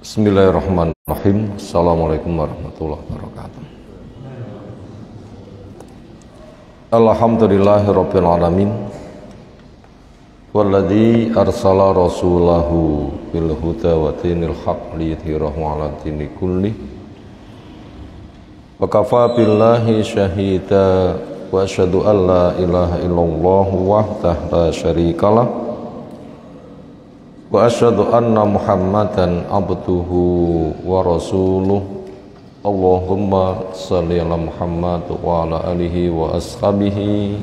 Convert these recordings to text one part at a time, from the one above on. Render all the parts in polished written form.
Bismillahirrahmanirrahim. Assalamualaikum warahmatullahi wabarakatuh. Alhamdulillahirabbil alamin. Walladzi arsala rasulahu bil huda wa dinil haqq liyudhhirahu 'ala dini kullih. Wa kafa billahi syahida wa asyhadu an la ilaha illallah wahdahu la syarikalah. Wa asyhadu anna Muhammadan abduhu wa rasuluh. Allahumma shalli ala Muhammad wa ala alihi wa ashabihi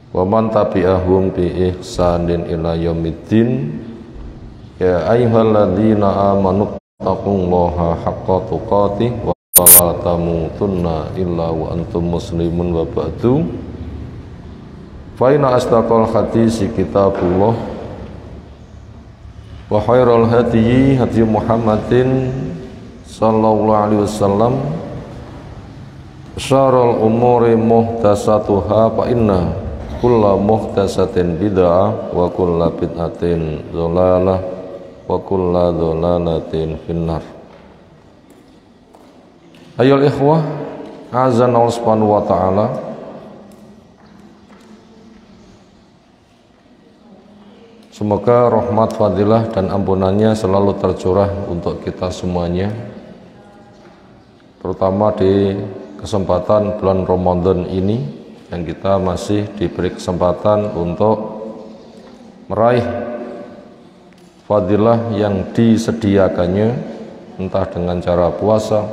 wa man tabi'ahum bi ihsanin ila yaumiddin. Ya ayyuhalladzina amanu taqullaha haqqa tuqatih wa la tamutunna illa wa antum muslimun wa ba'du. Fa inna asdaqal hadisi kitabullah wa khairul hadyi hadyi Muhammadin sallallahu alaihi wasallam. Syarrul umuri muhdatsatuha fa inna kulla muhdatsatin bid'ah wa kulla bid'atin dhalalah wa kulla dhalalatin finnar. Ayol ikhwah azanallahu subhanahu wa ta'ala, semoga rahmat, fadilah, dan ampunannya selalu tercurah untuk kita semuanya, terutama di kesempatan bulan Ramadan ini yang kita masih diberi kesempatan untuk meraih fadilah yang disediakannya, entah dengan cara puasa,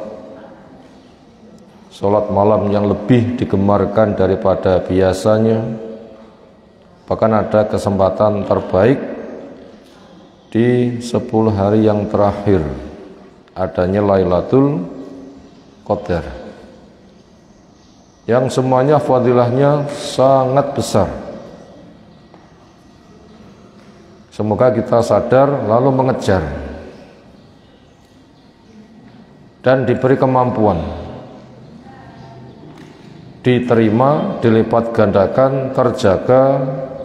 sholat malam yang lebih digemarkan daripada biasanya, bahkan ada kesempatan terbaik di 10 hari yang terakhir, adanya Lailatul Qadar, yang semuanya fadilahnya sangat besar. Semoga kita sadar lalu mengejar dan diberi kemampuan, diterima, dilipat gandakan, terjaga,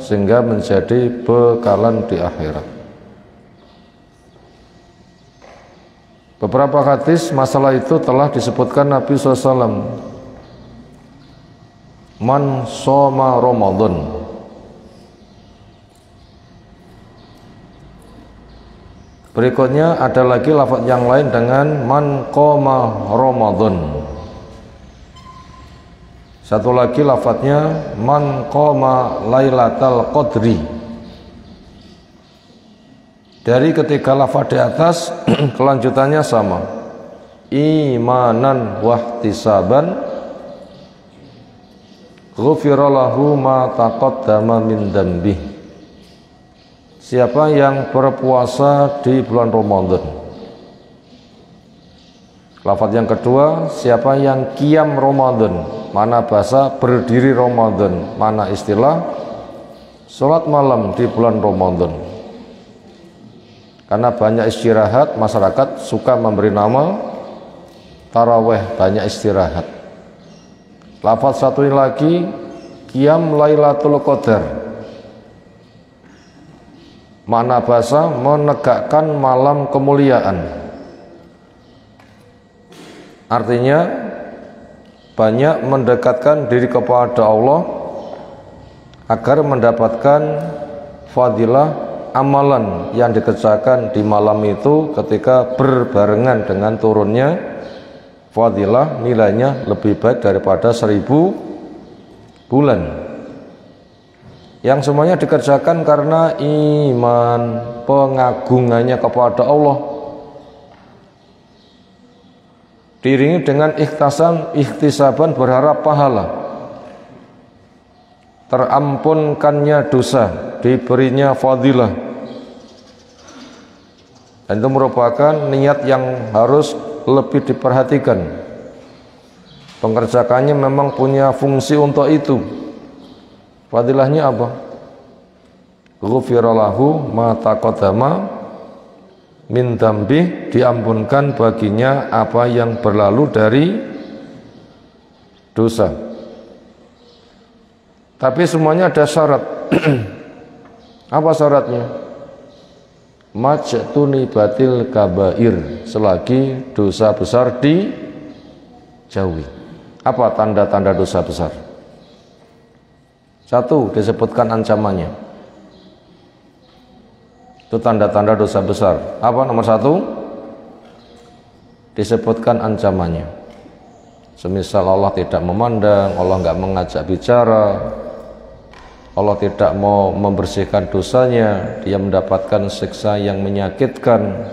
sehingga menjadi bekalan di akhirat. Beberapa hadis masalah itu telah disebutkan Nabi SAW. Man shoma Ramadan, berikutnya ada lagi lafaz yang lain dengan man qoma Ramadan. Satu lagi lafadznya man qoma lailatal qadri. Dari ketiga lafaz di atas kelanjutannya sama. Imanan wahtisaban ghufira lahu ma taqaddama min dzambih. Siapa yang berpuasa di bulan Ramadan. Lafaz yang kedua, siapa yang qiyam Ramadan, mana bahasa berdiri Ramadan, mana istilah sholat malam di bulan Ramadan. Karena banyak istirahat, masyarakat suka memberi nama taraweh, banyak istirahat. Lafaz satu ini lagi, qiyam Lailatul Qadar, mana bahasa menegakkan malam kemuliaan. Artinya banyak mendekatkan diri kepada Allah agar mendapatkan fadilah amalan yang dikerjakan di malam itu ketika berbarengan dengan turunnya fadilah, nilainya lebih baik daripada 1000 bulan. Yang semuanya dikerjakan karena iman, pengagungannya kepada Allah, diiringi dengan ikhtisaban berharap pahala, terampunkannya dosa, diberinya fadilah. Dan itu merupakan niat yang harus lebih diperhatikan. Pengerjakannya memang punya fungsi untuk itu. Fadilahnya apa? Ghufira lahu ma taqaddama min dzambih, diampunkan baginya apa yang berlalu dari dosa. Tapi semuanya ada syarat. Apa syaratnya? majtuni batil kabair, selagi dosa besar dijauhi. Apa tanda-tanda dosa besar? Satu, disebutkan ancamannya. Itu tanda-tanda dosa besar. Apa nomor satu? Disebutkan ancamannya. Semisal Allah tidak memandang, Allah nggak mengajak bicara, Allah tidak mau membersihkan dosanya, dia mendapatkan siksa yang menyakitkan,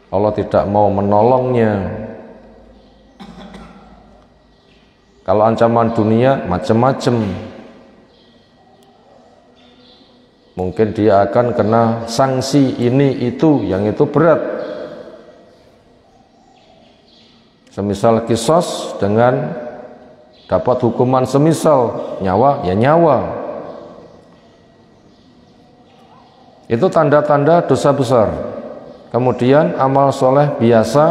Allah tidak mau menolongnya. Kalau ancaman dunia macam-macam, mungkin dia akan kena sanksi ini itu, yang itu berat. Semisal kisos dengan dapat hukuman semisal nyawa, ya nyawa. Itu tanda-tanda dosa besar. Kemudian amal soleh biasa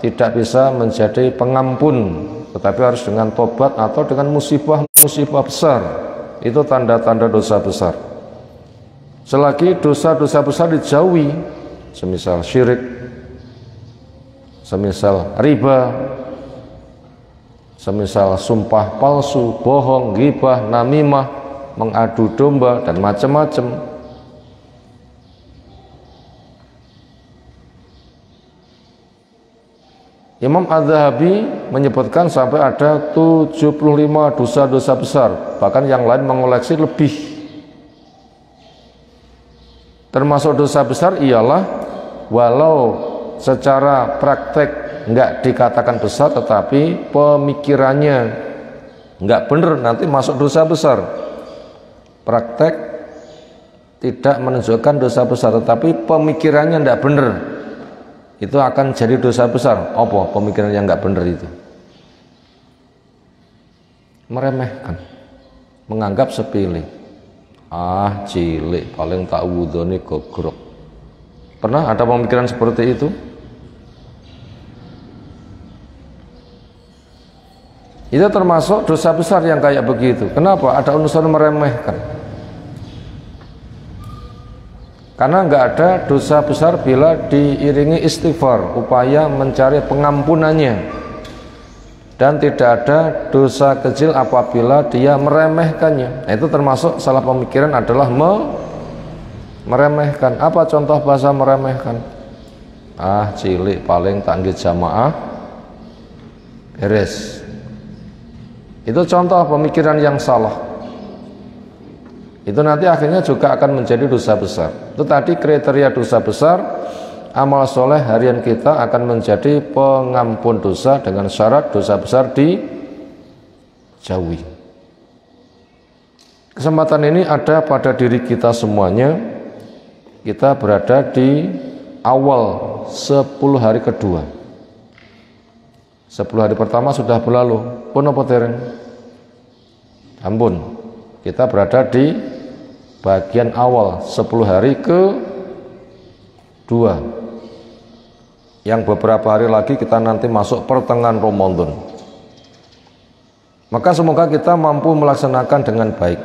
tidak bisa menjadi pengampun, tetapi harus dengan tobat atau dengan musibah-musibah besar. Itu tanda-tanda dosa besar. Selagi dosa-dosa besar dijauhi, semisal syirik, semisal riba, semisal sumpah palsu, bohong, ghibah, namimah, mengadu domba, dan macam-macam. Imam Az-Zahabi menyebutkan sampai ada 75 dosa-dosa besar, bahkan yang lain mengoleksi lebih. Termasuk dosa besar ialah walau secara praktek enggak dikatakan besar, tetapi pemikirannya enggak benar, nanti masuk dosa besar. Praktek tidak menunjukkan dosa besar, tetapi pemikirannya enggak benar, itu akan jadi dosa besar. Apa pemikiran yang enggak benar itu? Meremehkan, menganggap sepele. Ah, cilik, paling tak wudhone gogrok. Pernah ada pemikiran seperti itu? Itu termasuk dosa besar yang kayak begitu. Kenapa? Ada unsur meremehkan. Karena nggak ada dosa besar bila diiringi istighfar, upaya mencari pengampunannya. Dan tidak ada dosa kecil apabila dia meremehkannya. Nah, itu termasuk salah pemikiran adalah meremehkan. Apa contoh bahasa meremehkan? Ah, cilik, paling tanggih jamaah beres. Itu contoh pemikiran yang salah. Itu nanti akhirnya juga akan menjadi dosa besar. Itu tadi kriteria dosa besar. Amal soleh harian kita akan menjadi pengampun dosa dengan syarat dosa besar dijauhi. Kesempatan ini ada pada diri kita semuanya. Kita berada di awal 10 hari kedua. 10 hari pertama sudah berlalu. Pun apa dereng? Ampun. Kita berada di bagian awal 10 hari ke-2. Yang beberapa hari lagi kita nanti masuk pertengahan Ramadan. Maka semoga kita mampu melaksanakan dengan baik.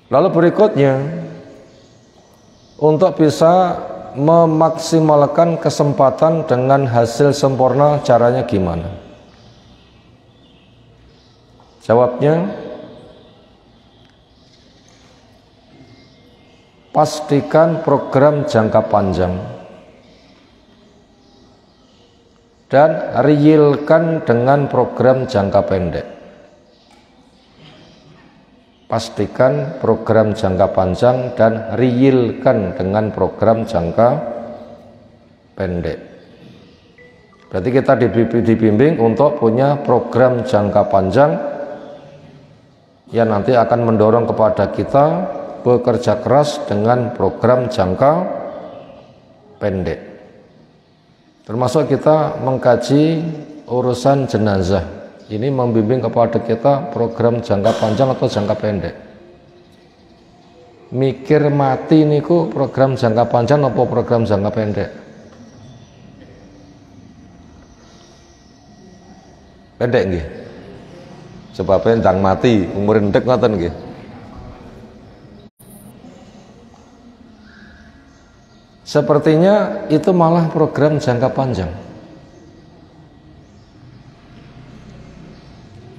Lalu berikutnya, untuk bisa memaksimalkan kesempatan dengan hasil sempurna, caranya gimana? Jawabnya, pastikan program jangka panjang dan realkan dengan program jangka pendek. Pastikan program jangka panjang dan realkan dengan program jangka pendek. Berarti kita dibimbing untuk punya program jangka panjang yang nanti akan mendorong kepada kita bekerja keras dengan program jangka pendek. Termasuk kita mengkaji urusan jenazah. Ini membimbing kepada kita program jangka panjang atau jangka pendek. Mikir mati niku program jangka panjang atau program jangka pendek? Pendek nggih. Sebabnya ndang mati umur ndek ngoten nggih. Sepertinya itu malah program jangka panjang.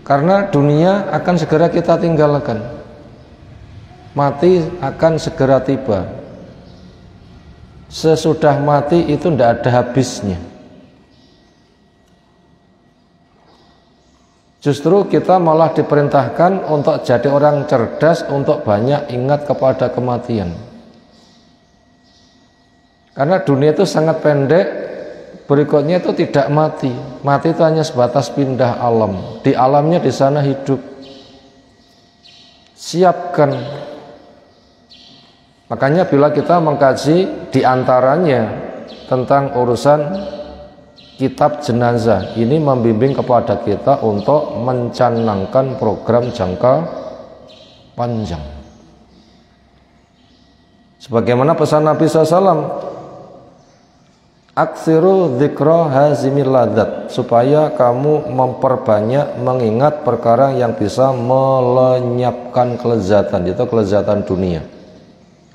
Karena dunia akan segera kita tinggalkan. Mati akan segera tiba. Sesudah mati itu tidak ada habisnya. Justru kita malah diperintahkan untuk jadi orang cerdas, untuk banyak ingat kepada kematian. Karena dunia itu sangat pendek, berikutnya itu tidak mati. Mati itu hanya sebatas pindah alam. Di alamnya di sana hidup. Siapkan. Makanya bila kita mengkaji diantaranya tentang urusan kitab jenazah, ini membimbing kepada kita untuk mencanangkan program jangka panjang. Sebagaimana pesan Nabi SAW, aksiru dzikra hazimil ladat, supaya kamu memperbanyak mengingat perkara yang bisa melenyapkan kelezatan, itu kelezatan dunia.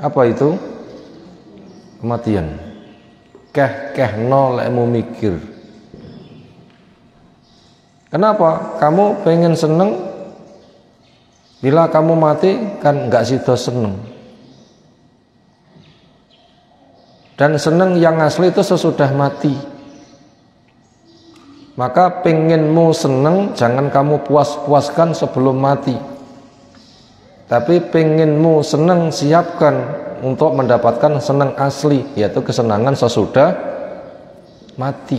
Apa itu? Kematian. Keh-kehno lekmu mikir. Kenapa? Kamu pengen seneng, bila kamu mati kan nggak sido seneng. Dan seneng yang asli itu sesudah mati. Maka pengenmu seneng jangan kamu puas-puaskan sebelum mati. Tapi pengenmu seneng siapkan untuk mendapatkan senang asli, yaitu kesenangan sesudah mati.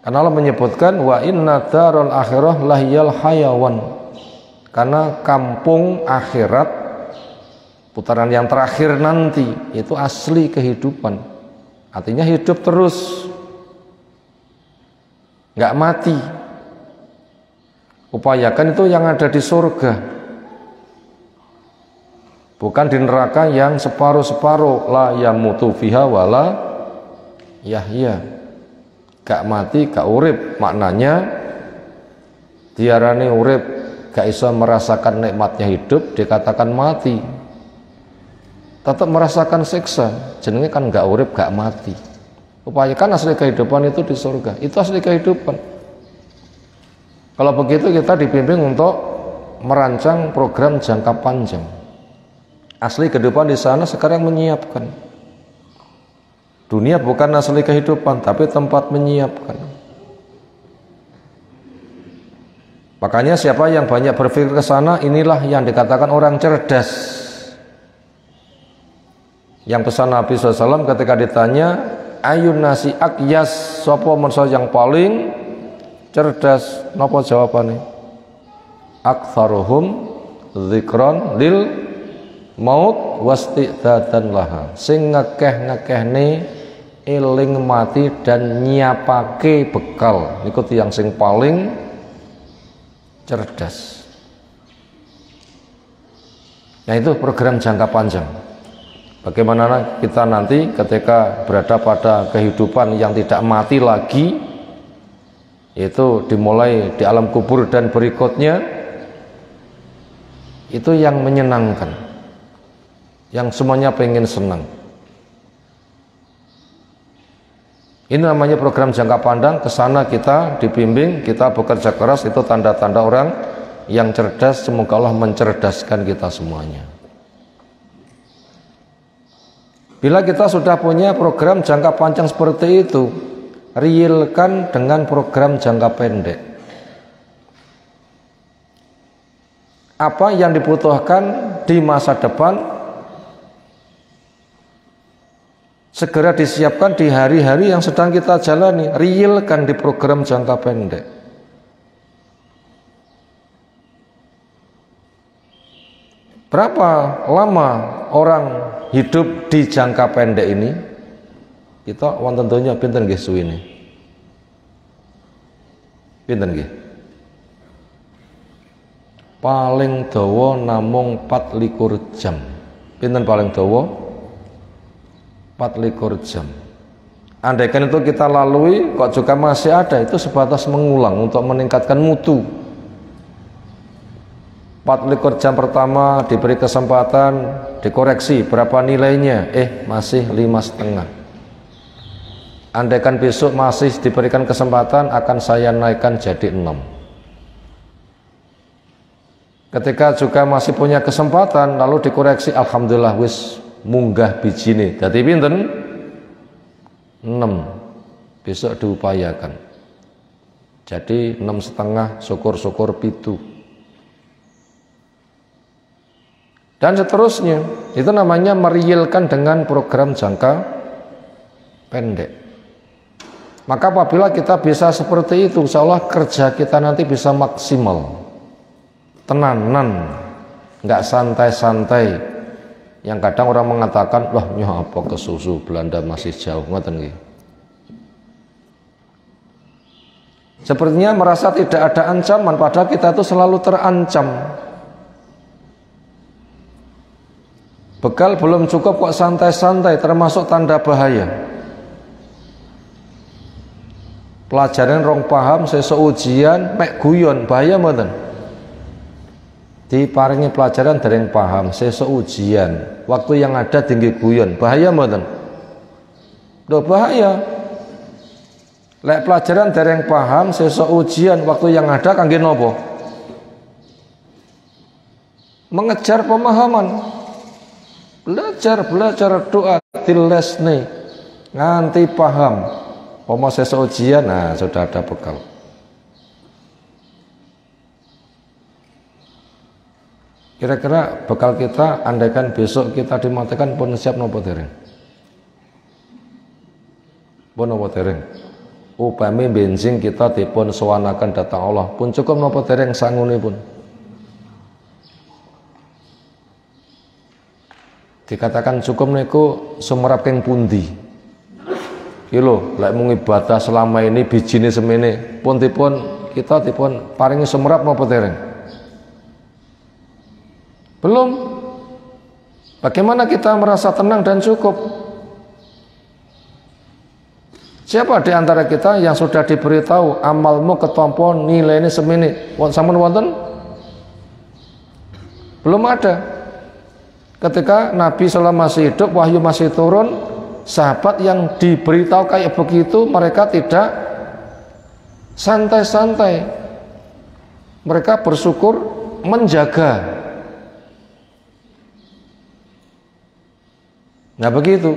Karena Allah menyebutkan wa inna darul akhirah lahiyal hayawan. Karena kampung akhirat, putaran yang terakhir nanti, itu asli kehidupan. Artinya hidup terus, nggak mati. Upayakan itu yang ada di surga, bukan di neraka yang separuh-separuh. La yamutu fiha wala yahya, gak mati gak urip. Maknanya diarani urip gak bisa merasakan nikmatnya hidup, dikatakan mati. Tetap merasakan siksa, jenenge kan gak urip gak mati. Upayakan asli kehidupan itu di surga, itu asli kehidupan. Kalau begitu kita dibimbing untuk merancang program jangka panjang. Asli kehidupan di sana sekarang menyiapkan. Dunia bukan asli kehidupan, tapi tempat menyiapkan. Makanya siapa yang banyak berpikir ke sana, inilah yang dikatakan orang cerdas. Yang pesan Nabi SAW ketika ditanya, ayun nasi akyas, sopo manusia yang paling cerdas, napa jawabannya? Aktsaruhum dzikron lil maut wasti'dadan laha, sing ngekeh-ngekehne eling mati dan nyiapake bekal. Niku tiyang sing paling cerdas. Nah, itu program jangka panjang. Bagaimana kita nanti ketika berada pada kehidupan yang tidak mati lagi, itu dimulai di alam kubur dan berikutnya, itu yang menyenangkan, yang semuanya pengen senang. Ini namanya program jangka pandang. Kesana kita dibimbing, kita bekerja keras, itu tanda-tanda orang yang cerdas. Semoga Allah mencerdaskan kita semuanya. Bila kita sudah punya program jangka panjang seperti itu, realkan dengan program jangka pendek. Apa yang dibutuhkan di masa depan segera disiapkan di hari-hari yang sedang kita jalani. Realkan di program jangka pendek. Berapa lama orang hidup di jangka pendek ini? Kita wonten donya pinten nggih suwine? Pinten nggih? Paling dawa namung 24 jam. Pinten paling dawa? 24 jam. Andaikan itu kita lalui kok juga masih ada, itu sebatas mengulang untuk meningkatkan mutu. 24 jam pertama diberi kesempatan dikoreksi berapa nilainya, masih 5,5. Andaikan besok masih diberikan kesempatan akan saya naikkan jadi 6. Ketika juga masih punya kesempatan lalu dikoreksi, alhamdulillah wis munggah bijine dadi pinten? 6. Besok diupayakan jadi 6,5, syukur-syukur 7. Dan seterusnya. Itu namanya merealkan dengan program jangka pendek. Maka apabila kita bisa seperti itu, insya Allah kerja kita nanti bisa maksimal, tenanan, nggak santai-santai. Yang kadang orang mengatakan, wah nyoh apa ke susu, Belanda masih jauh, ngoten nggih. Sepertinya merasa tidak ada ancaman, padahal kita itu selalu terancam. Bekal belum cukup kok santai-santai, termasuk tanda bahaya. Pelajaran rong paham, sesuk ujian, mek guyon, bahaya mboten? Diparingi pelajaran dereng paham, sesuk ujian, waktu yang ada tinggi guyon, bahaya mboten? Loh bahaya. Lek pelajaran dereng paham, sesuk ujian, waktu yang ada kangge nopo? Mengejar pemahaman. Belajar doa dilesne nganti paham. Pomo sesuk ujian, nah sudah ada bekal. Kira-kira bekal kita andaikan besok kita dimatikan pun siap nopo dereng? Pun nopo dereng? Upami bensin kita dipun sowanaken datang Allah pun cukup nopo dereng sangunipun? Dikatakan cukup niku sumerap keng pundi. Iki lho, lek mung ibadah selama ini bijine semene, pun kita dipun paringi sumerap napa dereng? Belum. Bagaimana kita merasa tenang dan cukup? Siapa di antara kita yang sudah diberitahu amalmu ketompo nilainya semene? Sampun wonten? Belum ada. Ketika Nabi SAW masih hidup, wahyu masih turun, sahabat yang diberitahu kayak begitu, mereka tidak santai-santai. Mereka bersyukur, menjaga. Nah begitu,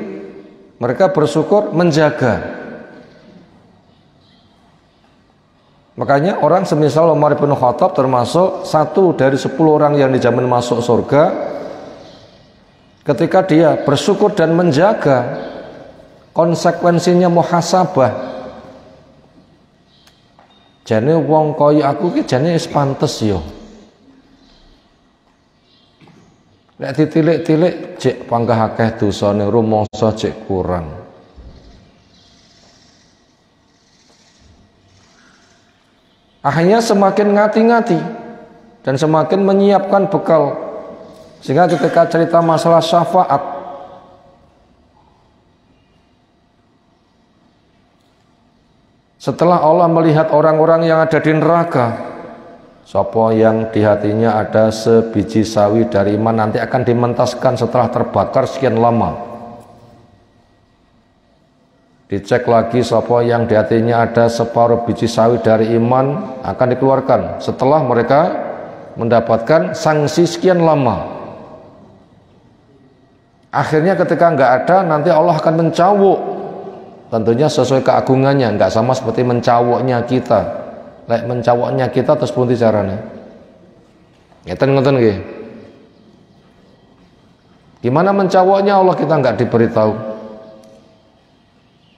mereka bersyukur, menjaga. Makanya orang semisal Umar bin Khattab termasuk 1 dari 10 orang yang dijamin masuk surga. Ketika dia bersyukur dan menjaga, konsekuensinya muhasabah. Jane wong kaya aku ki jane wis pantes yo. Nek ditilik-tilik cek panggah akeh dosane, rumangsa cek kurang. Akhirnya semakin ngati-ngati dan semakin menyiapkan bekal. Sehingga ketika cerita masalah syafaat, setelah Allah melihat orang-orang yang ada di neraka, sapa yang di hatinya ada sebiji sawi dari iman nanti akan dimentaskan setelah terbakar sekian lama. Dicek lagi sapa yang di hatinya ada separuh biji sawi dari iman akan dikeluarkan setelah mereka mendapatkan sanksi sekian lama. Akhirnya ketika nggak ada, nanti Allah akan mencawuk. Tentunya sesuai keagungannya, nggak sama seperti mencawuknya kita. Lek mencawuknya kita terus pundi carane? Ngeten nggih. Gimana mencawuknya Allah kita nggak diberitahu.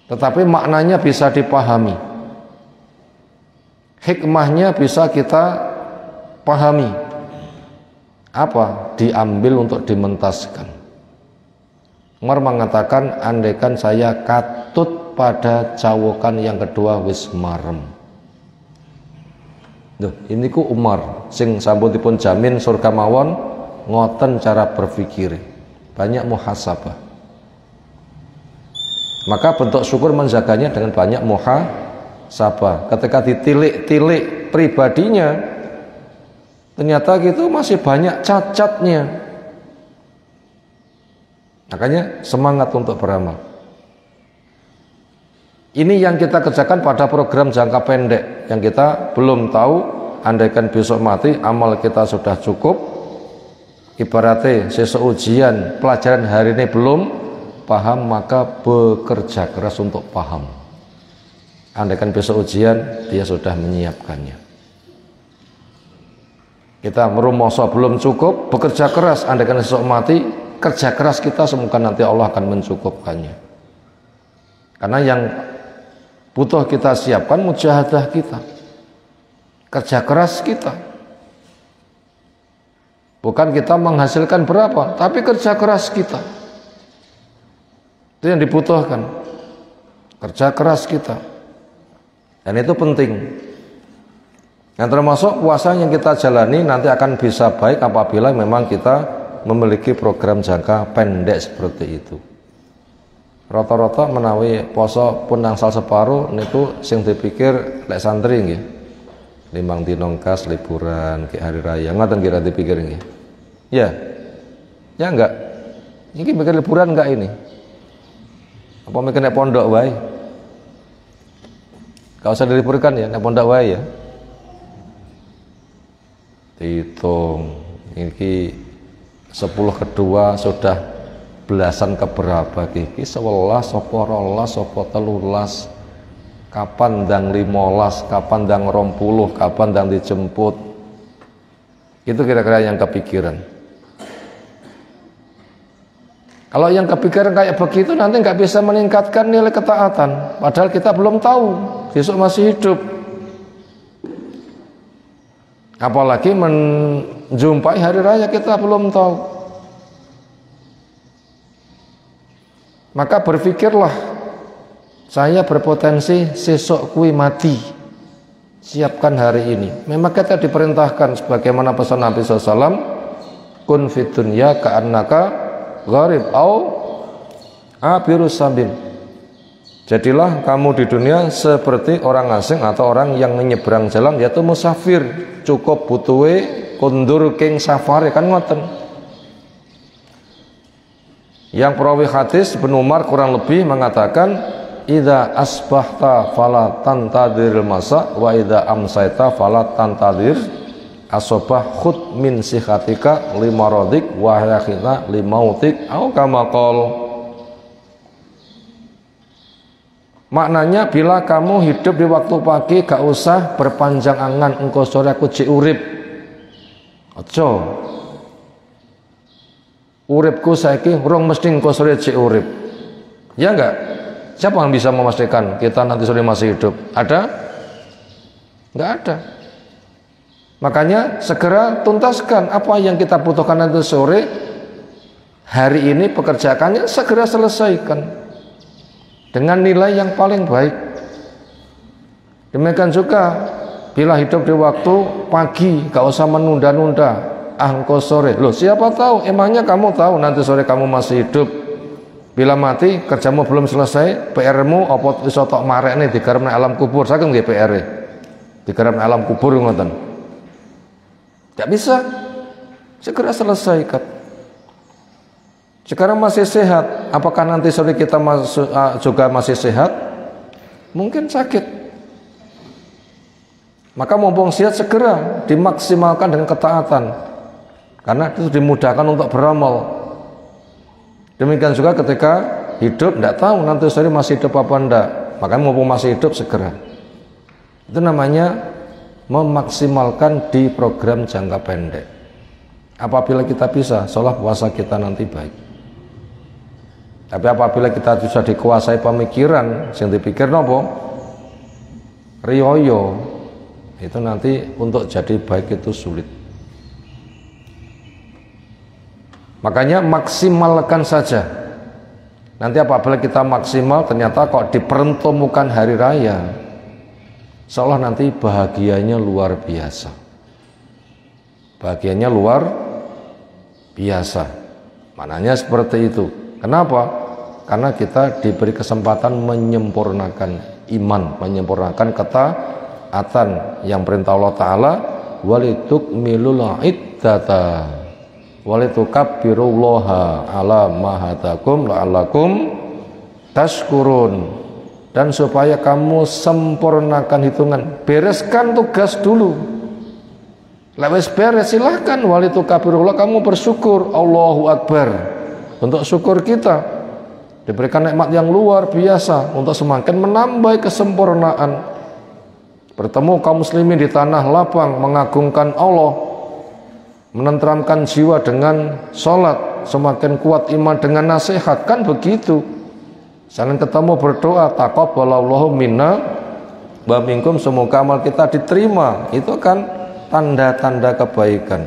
Tetapi maknanya bisa dipahami. Hikmahnya bisa kita pahami. Apa? Diambil untuk dimentaskan. Umar mengatakan, andaikan saya katut pada cawokan yang kedua wis marem. Duh, ini ku Umar sing sampun dipun jamin surga mawon, ngoten cara berpikir. Banyak muhasabah. Maka bentuk syukur menjaganya dengan banyak muhasabah. Ketika ditilik-tilik pribadinya, ternyata gitu masih banyak cacatnya. Makanya semangat untuk beramal. Ini yang kita kerjakan pada program jangka pendek yang kita belum tahu. Andaikan besok mati amal kita sudah cukup, ibaratnya sesuatu ujian pelajaran hari ini belum paham, maka bekerja keras untuk paham. Andaikan besok ujian dia sudah menyiapkannya. Kita merumoso belum cukup, bekerja keras. Andaikan besok mati, kerja keras kita semoga nanti Allah akan mencukupkannya. Karena yang butuh kita siapkan mujahadah kita, kerja keras kita. Bukan kita menghasilkan berapa, tapi kerja keras kita. Itu yang dibutuhkan, kerja keras kita. Dan itu penting. Yang termasuk puasa yang kita jalani nanti akan bisa baik apabila memang kita memiliki program jangka pendek seperti itu. Rata-rata menawi poso pun angsal separuh niku sing dipikir lek santri nggih. 5 dina kas liburan ke hari raya ngoten kira dipikir nggih. Ya. Ya enggak. Ini mikir liburan enggak ini? Apa mikir nek pondok wae? Enggak usah diliburkan ya, nek pondok wae ya. Hitung iki 10 kedua sudah belasan keberapa iki 11 apa 12 apa 13, kapan ndang 15, kapan ndang 20, kapan ndang dijemput. Itu kira-kira yang kepikiran. Kalau yang kepikiran kayak begitu nanti nggak bisa meningkatkan nilai ketaatan, padahal kita belum tahu besok masih hidup. Apalagi menjumpai hari raya kita belum tahu. Maka berpikirlah, saya berpotensi sesok kui mati, siapkan hari ini. Memang kita diperintahkan sebagaimana pesan Nabi SAW, kun fid dunya ka'annaka gharib au abirus sabil. Jadilah kamu di dunia seperti orang asing atau orang yang menyeberang jalan, yaitu musafir. Cukup butuhe kundur king safari, kan ngoten. Yang perawi hadis Ibnu Umar kurang lebih mengatakan, idza asbahta fala tantadir masa wa idza amsayta fala tantadir asobah khud min sihatika limaradik wa yakhina limautik au kama qol. Maknanya bila kamu hidup di waktu pagi gak usah berpanjang angan engko sore aku cek urip. Aja. Uripku saiki urung mesti engko sore cek urip. Ya enggak? Siapa yang bisa memastikan kita nanti sore masih hidup? Ada? Enggak ada. Makanya segera tuntaskan apa yang kita butuhkan nanti sore. Hari ini pekerjaannya segera selesaikan dengan nilai yang paling baik. Demikian juga bila hidup di waktu pagi, gak usah menunda-nunda. Engko sore. Loh, siapa tahu? Emangnya kamu tahu nanti sore kamu masih hidup? Bila mati kerjamu belum selesai, PR-mu apa iso tok marekne digarap nang alam kubur. Saking nggih PR-e. Digarap nang alam kubur ngoten. Gak bisa. Segera selesaikan. Sekarang masih sehat, apakah nanti sore kita juga masih sehat? Mungkin sakit. Maka mumpung sehat segera dimaksimalkan dengan ketaatan. Karena itu dimudahkan untuk beramal. Demikian juga ketika hidup, tidak tahu nanti sore masih hidup apa enggak. Maka mumpung masih hidup segera. Itu namanya memaksimalkan di program jangka pendek. Apabila kita bisa, seolah puasa kita nanti baik. Tapi apabila kita sudah dikuasai pemikiran, yang dipikir nopo, riyoyo, itu nanti untuk jadi baik itu sulit. Makanya maksimalkan saja. Nanti apabila kita maksimal, ternyata kok dipertemukan hari raya, seolah nanti bahagianya luar biasa. Bahagianya luar biasa. Maknanya seperti itu. Kenapa? Karena kita diberi kesempatan menyempurnakan iman, menyempurnakan ketaatan yang perintah Allah Ta'ala, walitukmilul iddata walitukabbirullaha ala ma hadakum la'allakum tashkurun, dan supaya kamu sempurnakan hitungan, bereskan tugas dulu. Lewes beres silahkan walitukabirullah, kamu bersyukur, Allahu Akbar, untuk syukur kita diberikan nikmat yang luar biasa untuk semakin menambah kesempurnaan. Bertemu kaum muslimin di tanah lapang mengagungkan Allah, menenteramkan jiwa dengan sholat, semakin kuat iman dengan nasihat, kan begitu. Saling ketemu berdoa, taqabbalallahu minna wa minkum, semoga amal kita diterima, itu kan tanda-tanda kebaikan.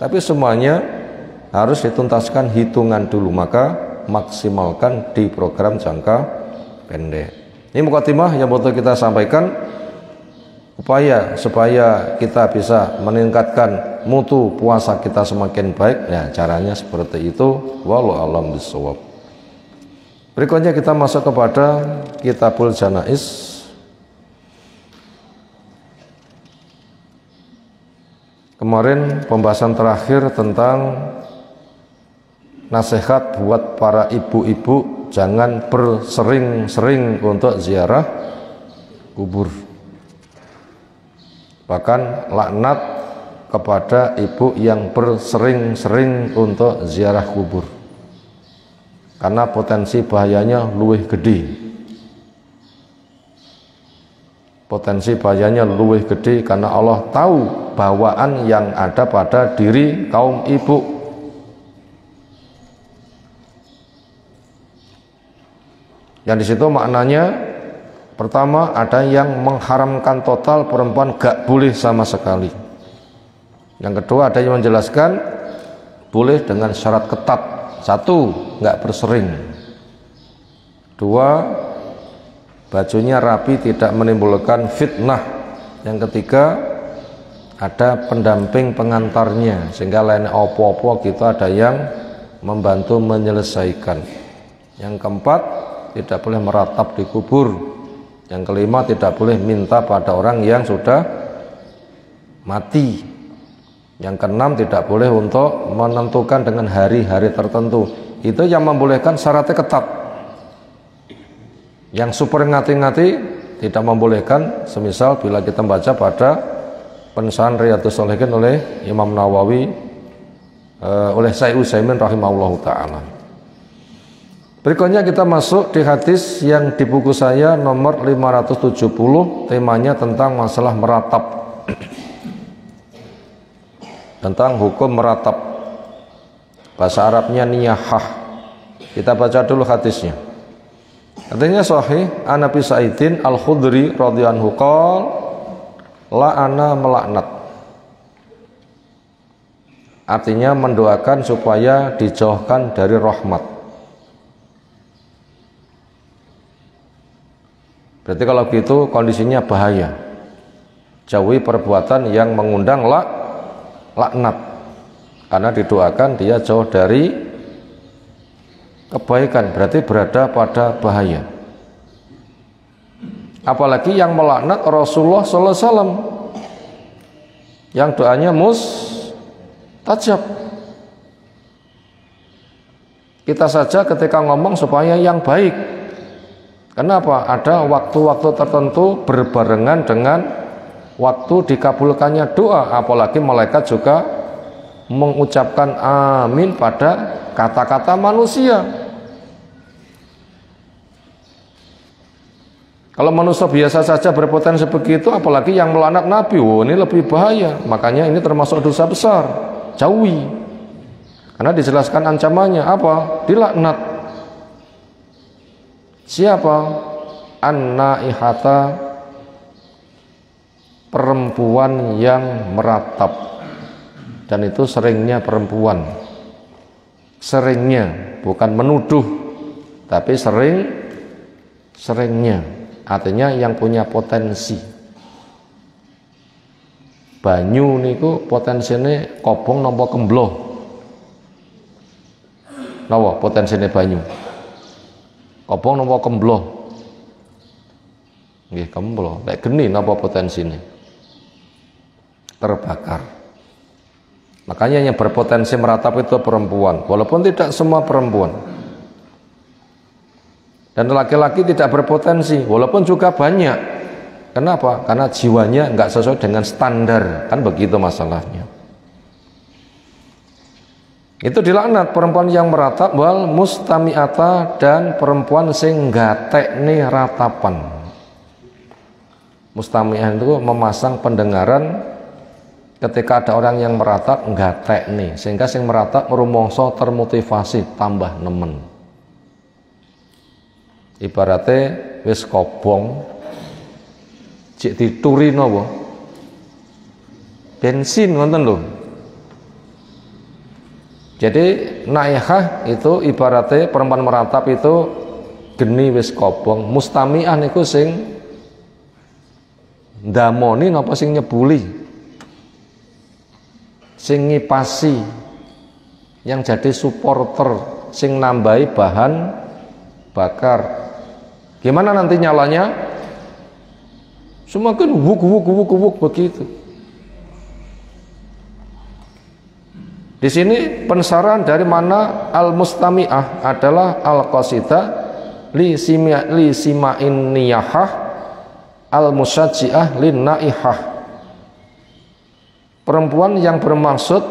Tapi semuanya harus dituntaskan hitungan dulu, maka maksimalkan di program jangka pendek. Ini mukadimah yang butuh kita sampaikan, upaya supaya kita bisa meningkatkan mutu puasa kita semakin baik. Ya, caranya seperti itu. Wallahu a'lam bishawab. Berikutnya kita masuk kepada Kitabul Janaiz. Kemarin pembahasan terakhir tentang nasihat buat para ibu-ibu jangan bersering-sering untuk ziarah kubur. Bahkan laknat kepada ibu yang bersering-sering untuk ziarah kubur, karena potensi bahayanya luwih gede. Potensi bahayanya luwih gede karena Allah tahu bawaan yang ada pada diri kaum ibu. Yang di situ maknanya, pertama, ada yang mengharamkan total perempuan gak boleh sama sekali. Yang kedua, ada yang menjelaskan boleh dengan syarat ketat. Satu, gak bersering. Dua, bajunya rapi, tidak menimbulkan fitnah. Yang ketiga, ada pendamping pengantarnya, sehingga lain opo-opo gitu ada yang membantu menyelesaikan. Yang keempat, tidak boleh meratap di kubur. Yang kelima, tidak boleh minta pada orang yang sudah mati. Yang keenam, tidak boleh untuk menentukan dengan hari-hari tertentu. Itu yang membolehkan, syaratnya ketat. Yang super ngati-ngati tidak membolehkan. Semisal bila kita baca pada pensahan Riyadhus Shalihin oleh Imam Nawawi, oleh Syekh Utsaimin rahimahullahu ta'ala. Berikutnya kita masuk di hadis yang di buku saya nomor 570, temanya tentang masalah meratap, tentang hukum meratap. Bahasa Arabnya niyahah. Kita baca dulu hadisnya. Artinya sahih, an Abi Sa'idin Al-Khudri radhiyallahu anhu qala la'ana melaknat. Artinya mendoakan supaya dijauhkan dari rahmat. Berarti kalau gitu kondisinya bahaya. Jauhi perbuatan yang mengundang laknat. Karena didoakan dia jauh dari kebaikan, berarti berada pada bahaya. Apalagi yang melaknat Rasulullah sallallahu alaihi wasallam, yang doanya mustajab. Kita saja ketika ngomong supaya yang baik. Kenapa? Ada waktu-waktu tertentu berbarengan dengan waktu dikabulkannya doa, apalagi malaikat juga mengucapkan amin pada kata-kata manusia. Kalau manusia biasa saja berpotensi begitu, apalagi yang melaknat Nabi, ini lebih bahaya. Makanya ini termasuk dosa besar, jauhi. Karena dijelaskan ancamannya apa? Dilaknat. Siapa? An-naihata, perempuan yang meratap. Dan itu seringnya perempuan. Seringnya, bukan menuduh, tapi seringnya. Artinya yang punya potensi. Banyu niku potensinya kobong nopo kembloh. Napa potensinya banyu? Kobong nopo kembloh? Nggih kembloh. Lek geni napa potensine? terbakar. Makanya yang berpotensi meratap itu perempuan, walaupun tidak semua perempuan. Dan laki-laki tidak berpotensi, walaupun juga banyak. Kenapa? Karena jiwanya nggak sesuai dengan standar, kan begitu masalahnya. Itu dilaknat perempuan yang meratap, wal mustami'ata, dan perempuan sing gatekne ratapan. Mustami'ah itu memasang pendengaran ketika ada orang yang meratap gatekne, sehingga sing meratap rumangsa termotivasi tambah nemen. Ibaratnya wis kobong cek dituri napa bensin ngoten lho. Jadi naihah itu ibaratnya perempuan meratap itu geni wis kobong, mustami'ah niku sing ndamoni napa sing nyebuli, sing ngipasi, yang jadi supporter, sing nambahi bahan bakar. Gimana nanti nyalanya? Semakin wuk begitu. Di sini pensaran dari mana al-mustami'ah adalah al-qasidah li sima'in niyahah al-musajji'ah lin naihah. Perempuan yang bermaksud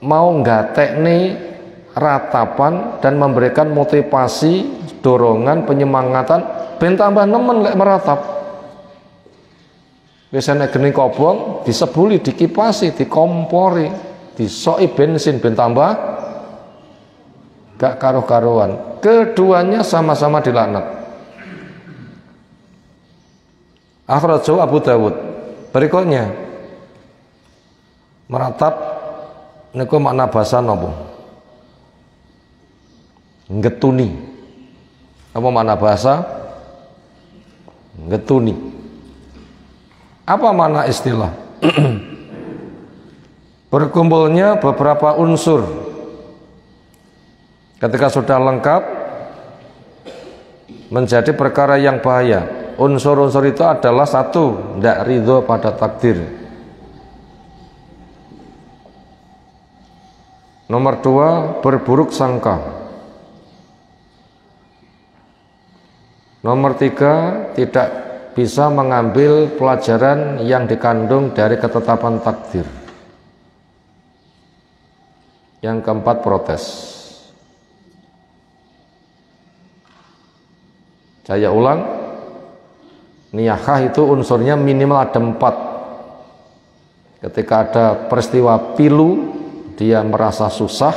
mau nggatekne ratapan dan memberikan motivasi, dorongan, penyemangatan ben tambah nemen lek meratap. Biasanya geni kobong disebuli, dikipasi, dikompori, disoi bensin ben tambah gak karuh-karuan. Keduanya sama-sama dilaknat. Akhrajahu Abu Dawud. Berikutnya meratap niku makna basa napa? Ngetuni. Apa makna bahasa? Ngetuni. Apa makna istilah? Berkumpulnya beberapa unsur. Ketika sudah lengkap menjadi perkara yang bahaya. Unsur-unsur itu adalah satu, tidak ridho pada takdir. Nomor dua, berburuk sangka. Nomor tiga, tidak bisa mengambil pelajaran yang dikandung dari ketetapan takdir. Yang keempat, protes. Saya ulang, niyahah itu unsurnya minimal ada 4. Ketika ada peristiwa pilu, dia merasa susah.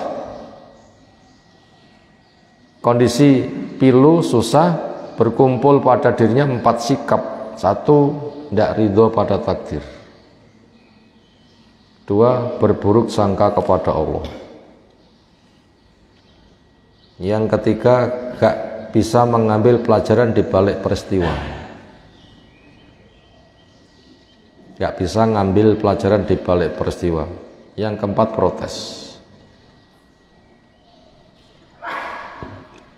Kondisi pilu, susah, berkumpul pada dirinya 4 sikap. 1, tidak ridho pada takdir. 2, berburuk sangka kepada Allah. Yang ketiga, gak bisa mengambil pelajaran di balik peristiwa. Gak bisa ngambil pelajaran di balik peristiwa. Yang keempat, protes.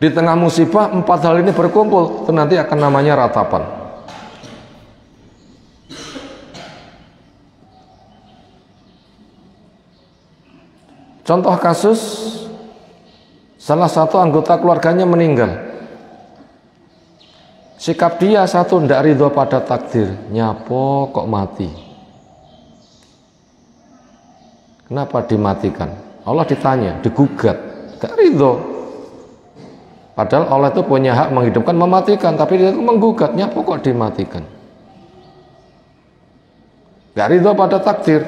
Di tengah musibah 4 hal ini berkumpul, itu nanti akan namanya ratapan. Contoh kasus, salah satu anggota keluarganya meninggal. Sikap dia satu, tidak ridho pada takdir. Nyapo kok mati? Kenapa dimatikan? Allah ditanya, digugat, gak ridho. Padahal Allah itu punya hak menghidupkan, mematikan, tapi dia itu menggugat. Nyapo kok dimatikan? Gak ridho pada takdir.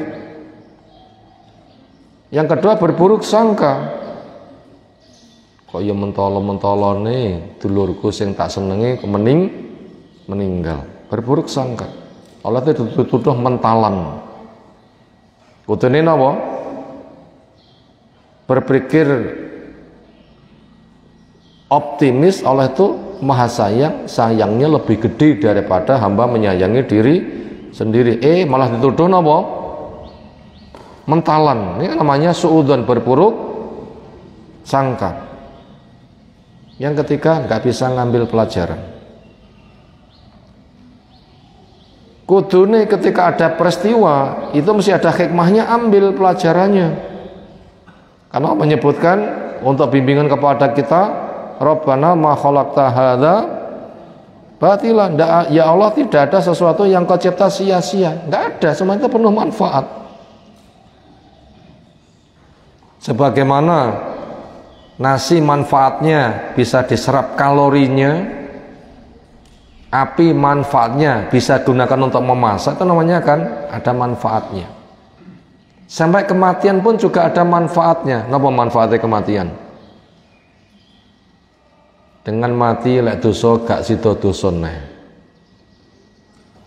Yang kedua, berburuk sangka. Kok ya mentolo-mentolo nih dulurku sing tak senengi meninggal. Berburuk sangka. Allah itu dituduh mentalan. Kudune napa? Berpikir optimis, Allah itu maha sayang, sayangnya lebih gede daripada hamba menyayangi diri sendiri. Malah dituduh napa? Mentalan. Ini namanya suudzon, berburuk sangka. Yang ketiga, nggak bisa ngambil pelajaran. Kudune ketika ada peristiwa itu mesti ada hikmahnya, ambil pelajarannya. Karena menyebutkan untuk bimbingan kepada kita, Rabbana ma khalaqta hadza batila. Ya Allah, tidak ada sesuatu yang kau cipta sia-sia. Enggak ada, semuanya itu penuh manfaat. Sebagaimana nasi manfaatnya bisa diserap kalorinya, api manfaatnya bisa digunakan untuk memasak, itu namanya kan ada manfaatnya. Sampai kematian pun juga ada manfaatnya. Napa manfaatnya kematian? Dengan mati lek dosa gak sida dosa neh.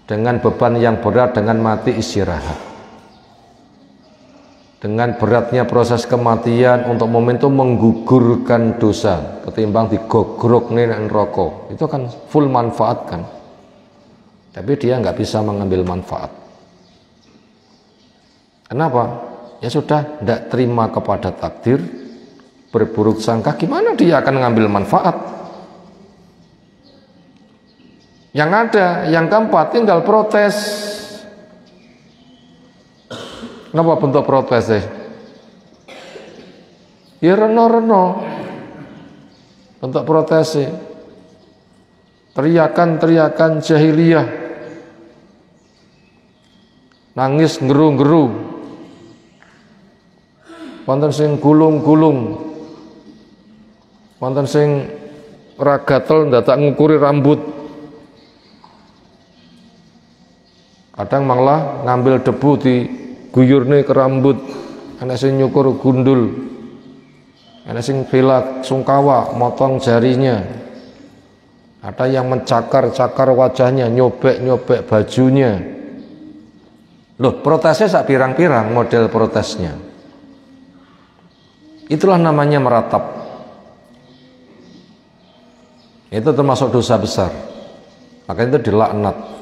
Dengan beban yang berat, dengan mati istirahat. Dengan beratnya proses kematian untuk momentum menggugurkan dosa ketimbang digogrok nih neraka, itu kan full manfaat kan, tapi dia nggak bisa mengambil manfaat. Kenapa? Ya sudah, tidak terima kepada takdir, berburuk sangka, gimana dia akan mengambil manfaat? Yang ada, yang keempat, tinggal protes. Kenapa bentuk protes deh? Ya reno-reno bentuk protes sih. Teriakan-teriakan jahiliyah, nangis ngeru-ngeru, wonten sing gulung-gulung, wonten sing ora gatel ndadak ngukuri rambut, kadang malah ngambil debu di guyurne ke rambut, ana sing nyukur gundul, ana sing bela sungkawa motong jarinya, ada yang mencakar-cakar wajahnya, nyobek-nyobek bajunya. Loh, protesnya sak pirang-pirang model protesnya. Itulah namanya meratap. Itu termasuk dosa besar, makanya itu dilaknat.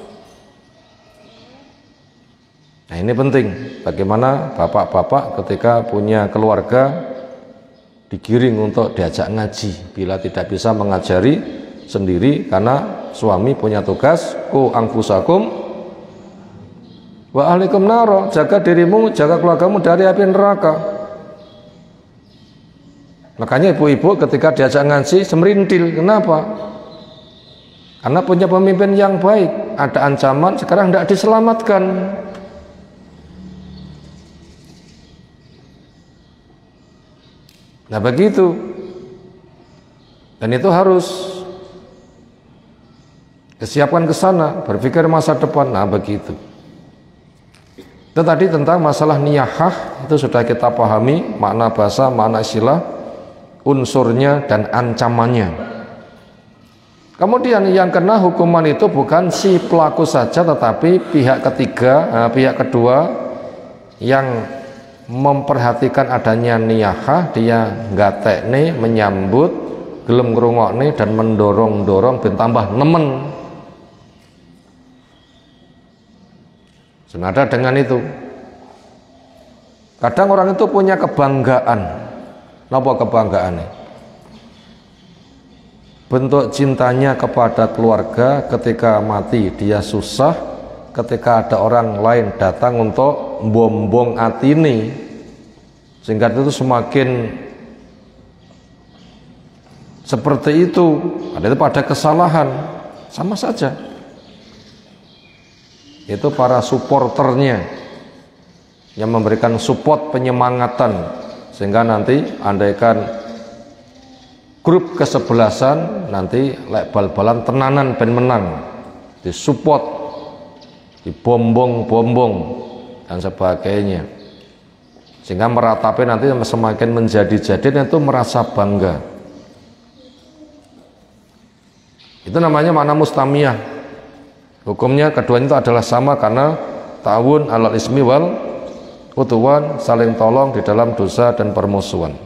Nah, ini penting, bagaimana bapak-bapak ketika punya keluarga digiring untuk diajak ngaji bila tidak bisa mengajari sendiri karena suami punya tugas, ku angfusakum wa ahlikum naro, jaga dirimu, jaga keluargamu dari api neraka. Makanya ibu-ibu ketika diajak ngaji semerintil. Kenapa? Karena punya pemimpin yang baik, ada ancaman sekarang tidak diselamatkan. Nah begitu, dan itu harus kesiapkan ke sana, berpikir masa depan. Nah begitu. Itu tadi tentang masalah niyahah, itu sudah kita pahami makna bahasa, makna istilah, unsurnya dan ancamannya. Kemudian yang kena hukuman itu bukan si pelaku saja, tetapi pihak ketiga, pihak kedua yang memperhatikan adanya niyahah, dia gatekne, menyambut, gelem ngrungokne dan mendorong-dorong ben tambah nemen. Senada dengan itu, kadang orang itu punya kebanggaan. Napa kebanggaannya? Bentuk cintanya kepada keluarga ketika mati dia susah, ketika ada orang lain datang untuk bombong atini, sehingga itu semakin seperti itu. Ada itu pada kesalahan, sama saja. Itu para supporternya yang memberikan support, penyemangatan, sehingga nanti andaikan grup kesebelasan nanti lek bal-balan tenanan ben menang, disupport, dibombong-bombong dan sebagainya, sehingga meratapi nanti semakin menjadi-jadi dan itu merasa bangga. Itu namanya makna mustamiyah. Hukumnya keduanya itu adalah sama karena ta'awun alal ismi wal udwan, saling tolong di dalam dosa dan permusuhan.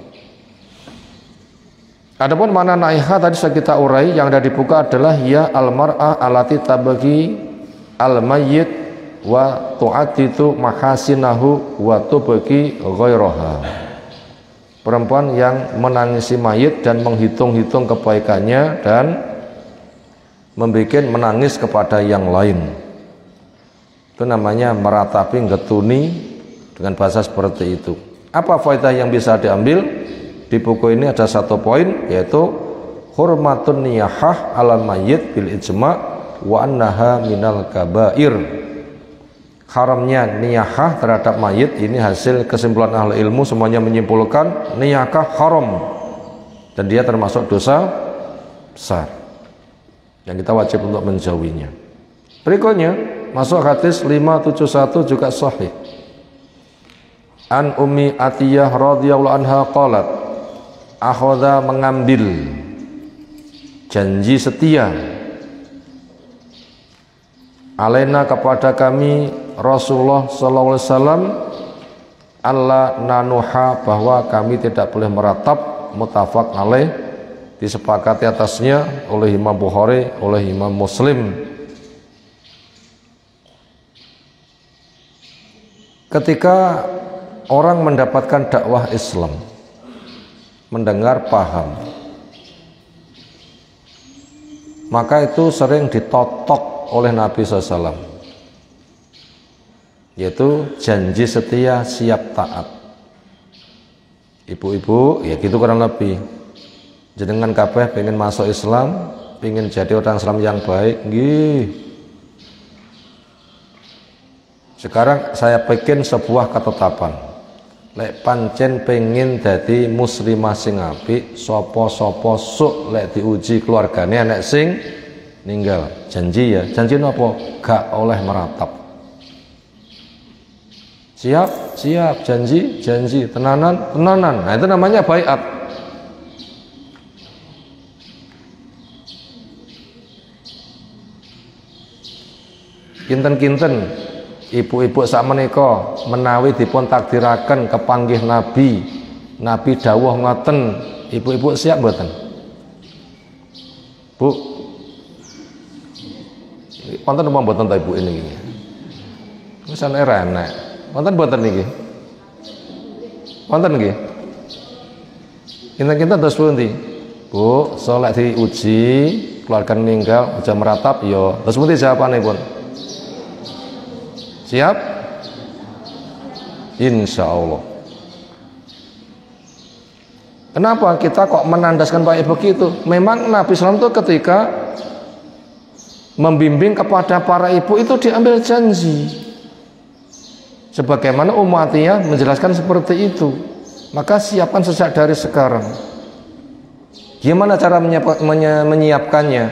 Adapun makna naiha tadi sudah kita urai, yang ada dibuka adalah ya almar'ah alati tabagi al-mayyit wa tu'atitu mahasinahu wa tubaki ghairaha. Perempuan yang menangisi mayit dan menghitung-hitung kebaikannya dan membuat menangis kepada yang lain. Itu namanya meratapi, getuni dengan bahasa seperti itu. Apa faedah yang bisa diambil? Di buku ini ada satu poin, yaitu hurmatun niyahah ala mayyit bil ijma' wa annaha minal kabair. Haramnya niyahah terhadap mayit ini hasil kesimpulan ahli ilmu, semuanya menyimpulkan niyahah haram dan dia termasuk dosa besar yang kita wajib untuk menjauhinya. Berikutnya masuk hadis 571 juga sahih. An Ummi Atiyah radhiyallahu anha qalat, akhadha mengambil janji setia alaina kepada kami Rasulullah sallallahu alaihi wasallam alla nanuha, bahwa kami tidak boleh meratap, muttafaq alaih, disepakati atasnya oleh Imam Bukhari, oleh Imam Muslim. Ketika orang mendapatkan dakwah Islam, mendengar, paham, maka itu sering ditotok oleh Nabi SAW, yaitu janji setia siap taat. Ibu-ibu ya gitu kurang lebih, jenengan kabeh pengen masuk Islam, pengen jadi orang Islam yang baik nggih. Sekarang saya bikin sebuah ketetapan, lek pancen pengen dadi muslimah sing apik, sapa-sapa sok lek diuji keluargane anak sing ninggal, janji ya, janji napa? Gak oleh meratap. Siap, siap, janji, janji, tenanan, tenanan. Nah itu namanya baiat. Kinten-kinten ibu-ibu sakmenika menawi dipun takdiraken kepanggih Nabi, Nabi dawuh ngoten, ibu-ibu siap mboten? Bu, wonten napa mboten ta ibu ini? Wis ana enak. Wonten mboten niki? Wonten nggih? Kinten-kinten terus pundi? Bu, solek diuji, keluarga meninggal, aja meratap ya. Terus pundi jawabanipun? Siap? Insya Allah. Kenapa kita kok menandaskan baik begitu? Memang Nabi SAW itu ketika membimbing kepada para ibu itu diambil janji. Sebagaimana Umayyah menjelaskan seperti itu. Maka siapkan sejak dari sekarang. Gimana cara menyiapkannya?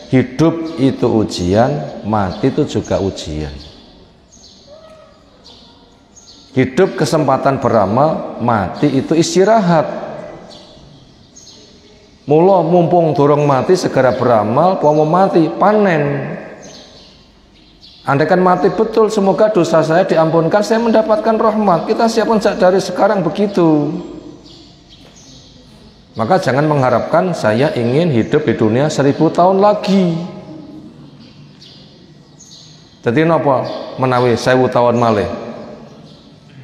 Hidup itu ujian, mati itu juga ujian. Hidup kesempatan beramal, mati itu istirahat. Mula mumpung durung mati segera beramal, mau mati panen. Andaikan mati betul, semoga dosa saya diampunkan, saya mendapatkan rahmat. Kita siapkan dari sekarang begitu. Maka jangan mengharapkan saya ingin hidup di dunia 1000 tahun lagi. Jadi napa menawi 1000 tahun malih?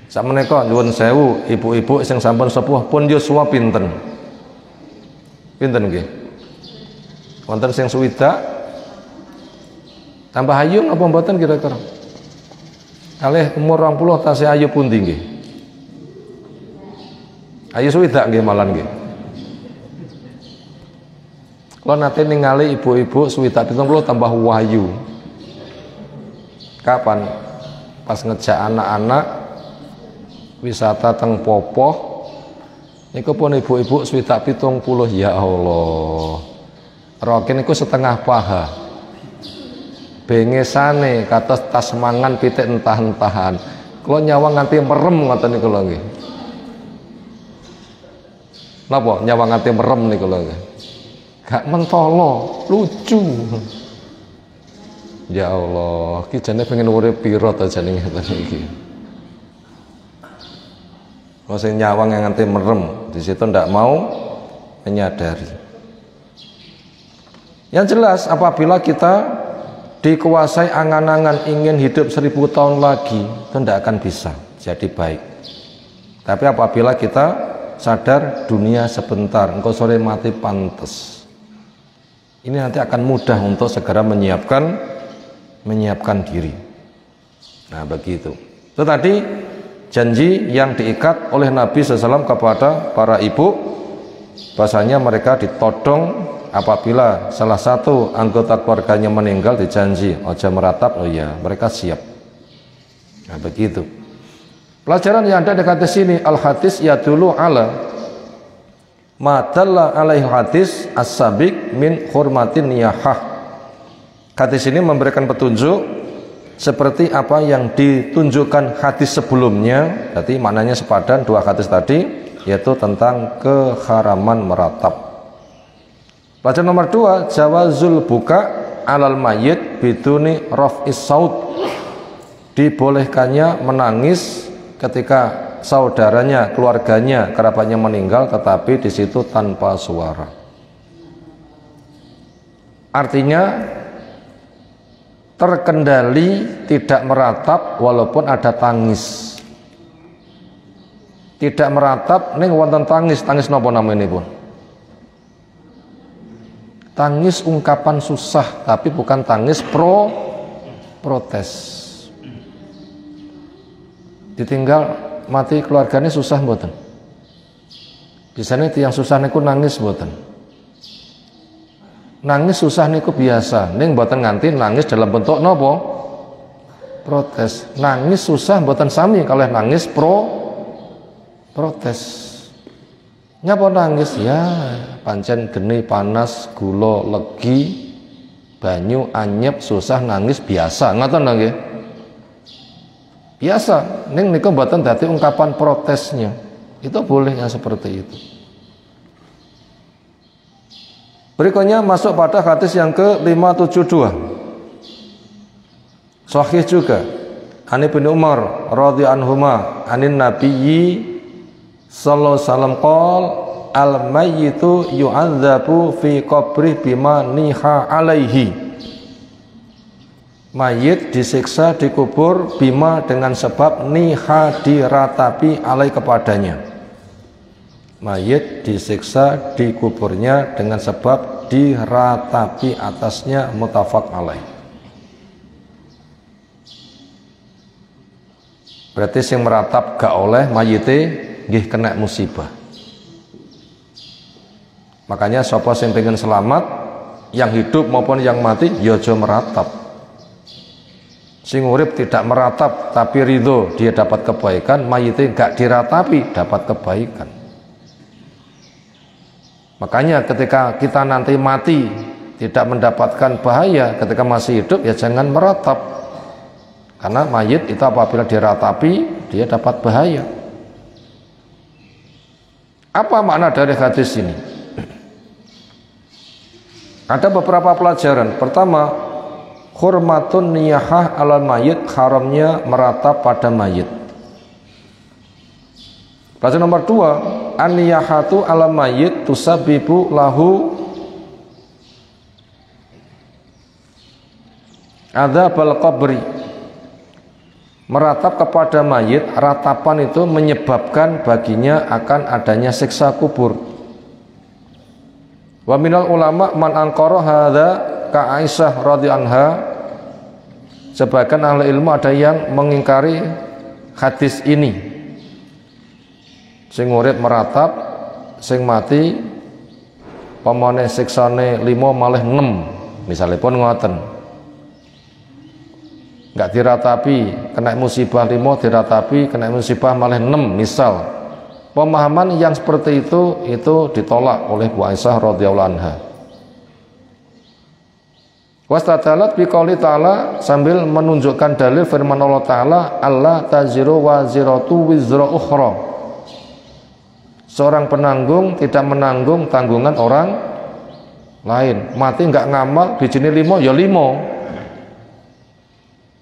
Sakmenika nyuwun sewu ibu-ibu sing sampun sepuh pun yuswa pinten? Pinten nggih? Wonten sing swidak tambah ayu apa mboten kira-kira? Kalih umur 20 tasih ayu pundi nggih? Ayu swidak nggih malan nggih. Kalau nate ningali ibu-ibu swidak 70 tambah wahyu. Kapan? Pas ngejak anak-anak wisata teng Popoh niku pun ibu-ibu swidak 70. Ya Allah, rokin niku setengah paha, bengesane kados tas mangan pitik entah-entahan. Kalau nyawang nganti merem ngoten niku lho nggih. Napa nyawang nganti merem niku lho nggih? Gak mentolo, lucu. Ya Allah, ki jane pengen urip pira ta jane ngeten iki. Kalau saya nyawang yang nanti merem di situ tidak mau menyadari. Yang jelas apabila kita dikuasai angan-angan ingin hidup 1000 tahun lagi, itu tidak akan bisa jadi baik. Tapi apabila kita sadar dunia sebentar, engkau sore mati pantas, ini nanti akan mudah untuk segera menyiapkan diri. Nah begitu. Itu tadi janji yang diikat oleh Nabi SAW kepada para ibu, bahasanya mereka ditodong apabila salah satu anggota keluarganya meninggal, dijanji ojo meratap. Oh iya, mereka siap. Nah begitu. Pelajaran yang ada di hadis ini, al hadis yadulu ala madalla alaihi hadis as-sabiq min hurmatin niyahah. Hadis ini memberikan petunjuk seperti apa yang ditunjukkan hadis sebelumnya. Berarti maknanya sepadan dua hadis tadi, yaitu tentang keharaman meratap. Pelajaran nomor 2, jawazul buka alal mayyit biduni raf'is saut. Dibolehkannya menangis ketika saudaranya, keluarganya, kerabatnya meninggal, tetapi di situ tanpa suara. Artinya terkendali, tidak meratap walaupun ada tangis. Tidak meratap ning wonten tangis, tangis napa namanya pun? Tangis ungkapan susah, tapi bukan tangis protes. Ditinggal mati keluarganya susah mboten? Biasanya yang susah niku nangis mboten? Nangis susah niku biasa, ning mboten nganti nangis dalam bentuk nopo? Protes. Nangis susah mboten sami kalau nangis protes. Nyapa nangis? Ya pancen geni panas, gula legi, banyu anyep, susah nangis biasa. Ngoten nggih? Biasa. Ning niku mboten dadi ungkapan protesnya. Itu boleh yang seperti itu. Berikutnya masuk pada hadis yang ke-572. Sahih juga. Ani bin Umar radhiyallahu anhuma anin nabiyyi sallallahu alaihi wasallam qol al mayyitu yu'adzabu fi qabri bima niha alaihi. Mayit disiksa di kubur bima dengan sebab niha diratapi alai kepadanya. Mayit disiksa di kuburnya dengan sebab diratapi atasnya, muttafaq alaih. Berarti sing meratap gak oleh mayite nggih kena musibah. Makanya sapa sing pengen selamat, yang hidup maupun yang mati ya aja meratap. Sing urip tidak meratap tapi ridho dia dapat kebaikan, mayite gak diratapi dapat kebaikan. Makanya ketika kita nanti mati tidak mendapatkan bahaya, ketika masih hidup ya jangan meratap. Karena mayit itu apabila diratapi dia dapat bahaya. Apa makna dari hadis ini? Ada beberapa pelajaran. Pertama, hurmatun niyahah alal mayit, haramnya meratap pada mayit. Pelajaran nomor 2, an-niyahatu alal mayit tusabibu lahu adzabal qabri. Meratap kepada mayit, ratapan itu menyebabkan baginya akan adanya siksa kubur. Wa minal ulama man angkara hadza ka Aisyah radhiyallahu anha. Sebagian ahli ilmu ada yang mengingkari hadis ini. Sing urip meratap, sing mati pamane siksane 5 malih 6. Misalipun ngoten. Enggak diratapi, kena musibah 5 diratapi, kena musibah malih 6 misal. Pemahaman yang seperti itu ditolak oleh Bu Aisyah radhiyallahu anha. Wastadalat biqauli ta'ala, sambil menunjukkan dalil firman Allah Ta'ala, Allah taziru waziratu wizra ukhra. Seorang penanggung tidak menanggung tanggungan orang lain. Mati enggak ngamal, bijine 5 ya 5.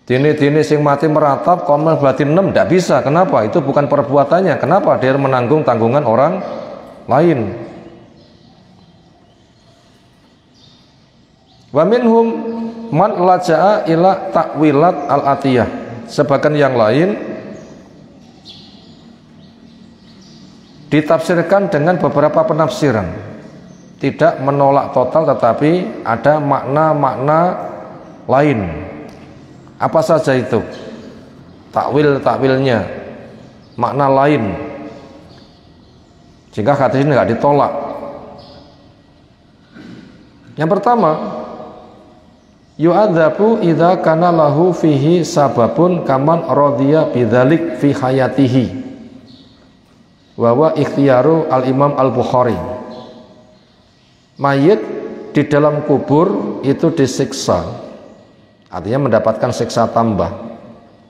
Dini sing mati meratap komal berarti 6, tidak bisa. Kenapa? Itu bukan perbuatannya. Kenapa? Dia menanggung tanggungan orang lain. Wa minhum man laja'a ila takwilat al-atiyah. Sebagian yang lain ditafsirkan dengan beberapa penafsiran. Tidak menolak total, tetapi ada makna-makna lain. Apa saja itu? takwilnya, makna lain, sehingga hadis ini nggak ditolak. Yang pertama, yu'adzabu idza kana lahu fihi sababun kaman radhiya bidzalik fi hayatihi wa wa ikhtiyaru al-Imam Al-Bukhari. Mayit di dalam kubur itu disiksa, artinya mendapatkan siksa tambah,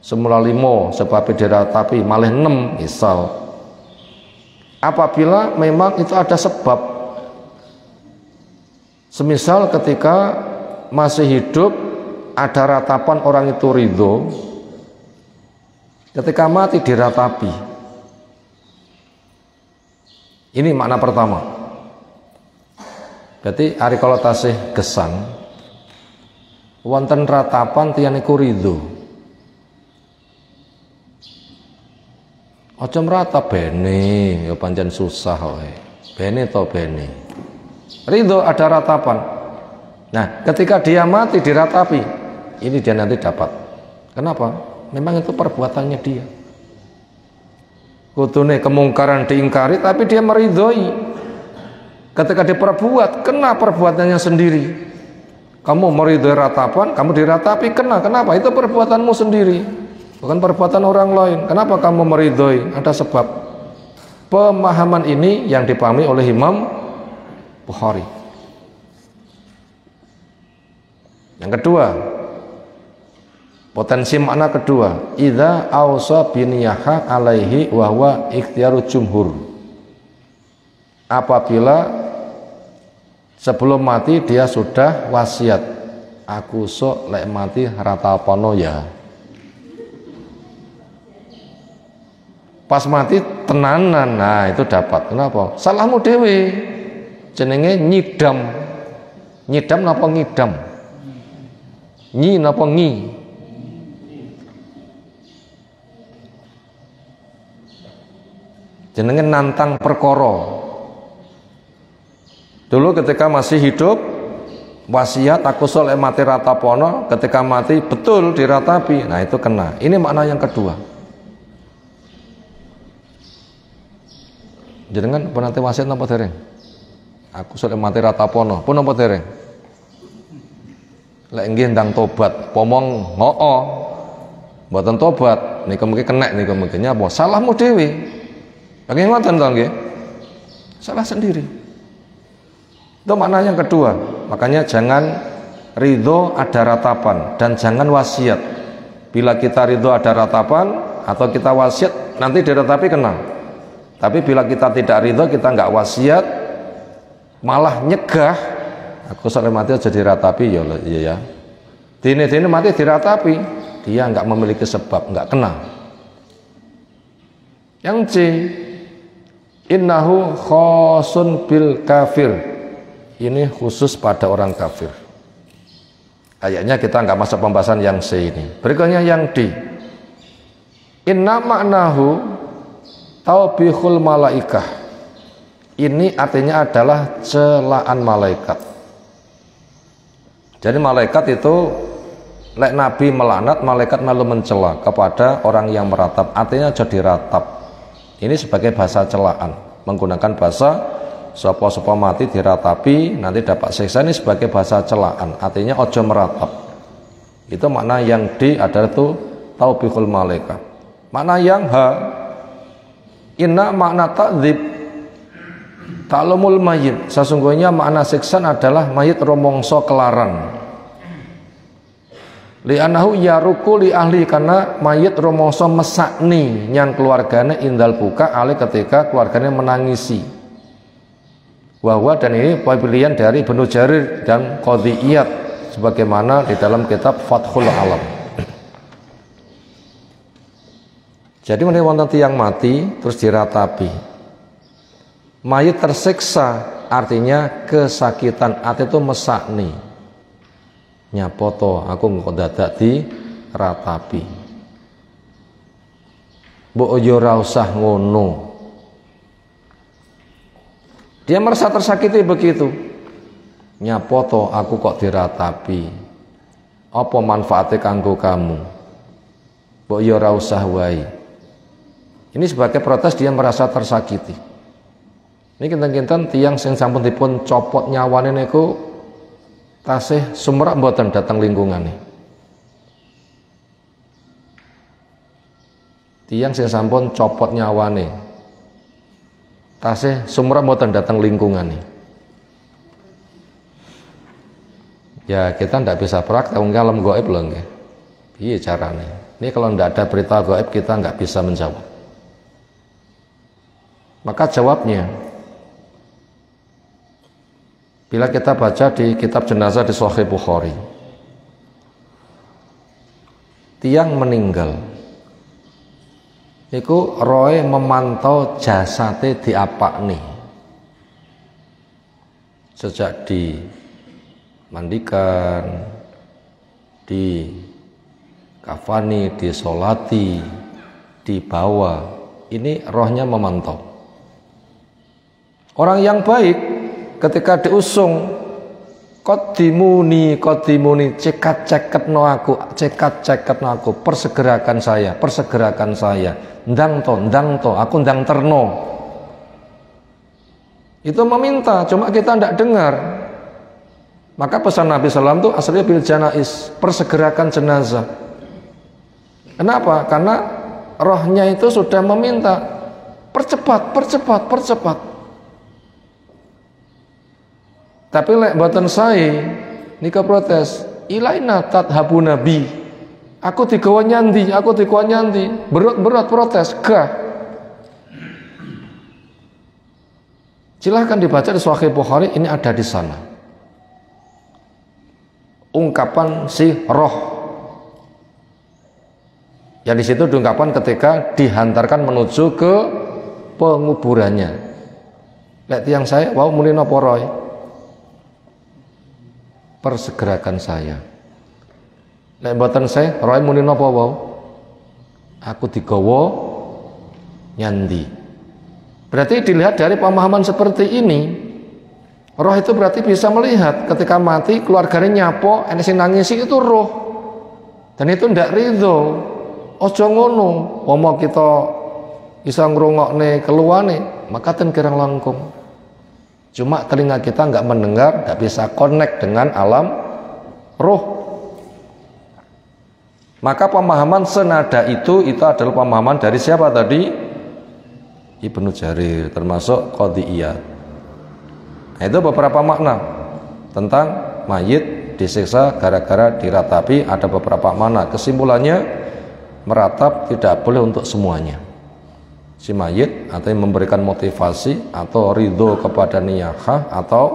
semula 5 sebab diratapi malih 6 misal, apabila memang itu ada sebab. Semisal ketika masih hidup ada ratapan orang itu ridho, ketika mati diratapi. Ini makna pertama. Berarti ari kalau tasih gesang wonten ratapan tiyang niku ridho. Aja mratap bene ya pancen susah wae. Bene to bene. Ridho ada ratapan. Nah, ketika dia mati diratapi, ini dia nanti dapat. Kenapa? Memang itu perbuatannya dia. Kudune kemungkaran diingkari tapi dia meridhoi. Ketika diperbuat, kena perbuatannya sendiri. Kamu meridhoi ratapan, kamu diratapi, kena. Kenapa? Itu perbuatanmu sendiri, bukan perbuatan orang lain. Kenapa kamu meridhoi? Ada sebab. Pemahaman ini yang dipahami oleh Imam Bukhari. Yang kedua, potensi makna kedua, idza ausa biniyaha alaihi wa huwa ikhtiyaru jumhur. Apabila sebelum mati dia sudah wasiat, aku sok lek mati ratapono ya. Pas mati tenanan, nah itu dapat. Kenapa? Salahmu dewe. Jenenge nyidam. Nyidam napa ngidam? Nyi napa ngi? Jenenge nantang perkara. Dulu ketika masih hidup wasiat aku soleh mati ratapono, ketika mati betul diratapi, nah itu kena. Ini makna yang kedua. Jenengan pernah wasiat napa dereng? Aku soleh mati ratapono, pun napa dereng? Lek nggih ndang tobat, pomong ngoo, mboten tobat, niku mungkin kena niku mungkin apa? Salahmu dhewe. Lagi ngoten to nggih? Salah sendiri. Itu makna yang kedua. Makanya jangan ridho ada ratapan dan jangan wasiat. Bila kita ridho ada ratapan atau kita wasiat nanti diratapi kena. Tapi bila kita tidak ridho, kita nggak wasiat, malah nyegah, aku sampai mati aja diratapi ya, ya. Dini mati diratapi, dia nggak memiliki sebab, nggak kena. Yang C, innahu khosun bil kafir. Ini khusus pada orang kafir. Kayaknya kita nggak masuk pembahasan yang C ini. Berikutnya yang D. Inna ma'nahu taubihul malaikah. Ini artinya adalah celaan malaikat. Jadi malaikat itu lek Nabi melaknat, malaikat malu mencela kepada orang yang meratap. Artinya jadi ratap. Ini sebagai bahasa celaan, menggunakan bahasa sapa-sapa mati diratapi nanti dapat siksa, ini sebagai bahasa celaan, artinya ojo meratap. Itu makna yang D adalah itu taubihul malaikat. Makna yang H, inna makna takdzib ta'lumul mayit. Sesungguhnya makna siksa adalah mayit romongso kelaran. Li'anahu yaruku li ahli, karena mayit romongso mesakni yang keluarganya indal buka ali ketika keluarganya menangisi. Wahwa, dan ini pilihan dari Ibnu Jarir dan Qadhiyat sebagaimana di dalam kitab Fathul Alam. Jadi menawi wonten tiyang mati terus diratapi, mayit tersiksa artinya kesakitan, arti itu mesakni, nyapoto aku kok dadak di ratapi, mbok yo ora usah ngono. Dia merasa tersakiti begitu. Nyapoto aku kok diratapi. Apa manfaatnya kanggo kamu? mbok ya ora usah wae. Ini sebagai protes dia merasa tersakiti. Ini kinten-kinten tiyang sing sampun dipun copot nyawane niku tasih sumrak mboten datang lingkungane. Tiyang sing sampun copot nyawane tasih sumrak mboten datang lingkungane. Ya kita ndak bisa praktek alam gaib loh nggih. Piye carane? Ini kalau ndak ada berita gaib kita nggak bisa menjawab. Maka jawabnya, bila kita baca di kitab jenazah di Sahih Bukhari, tiang meninggal, iku roe memantau jasate diapakne, sejak dimandikan, dikafani, disolati, dibawa, ini rohnya memantau. Orang yang baik ketika diusung kodimuni cekat-ceketno aku, persegerakan saya, ndang to, aku ndang terno. Itu meminta, cuma kita tidak dengar. Maka pesan Nabi SAW itu aslinya bil janais, persegerakan jenazah. Kenapa? Karena rohnya itu sudah meminta, percepat. Tapi lek mboten sae nika protes, ilaina tadhabu nabi. Aku digawa nyandi, berat protes, gah. Silahkan dibaca di Sahih Bukhari, ini ada di sana. Ungkapan si roh. Ya di situ diungkapkan ketika dihantarkan menuju ke penguburannya. Lek tiyang saya, wau muni napa roy? Persegerakan saya. Lek mboten saya, roy muni napa wau? Aku digawa nyandi. Berarti dilihat dari pemahaman seperti ini, roh itu berarti bisa melihat ketika mati keluarganya nyapo, enek sing nangisi itu roh. Dan itu ndak ridho. Ojo ngono, pomo kita bisa ngrungokne keluane, maka ten kirang langkung. Cuma telinga kita nggak mendengar, nggak bisa connect dengan alam roh. Maka pemahaman senada itu adalah pemahaman dari siapa tadi? Ibnu Jarir, termasuk Qadiyah. Nah, itu beberapa makna tentang mayit disiksa gara-gara diratapi. Ada beberapa makna. Kesimpulannya, meratap tidak boleh untuk semuanya. Si mayit atau yang memberikan motivasi atau ridho kepada niyahah atau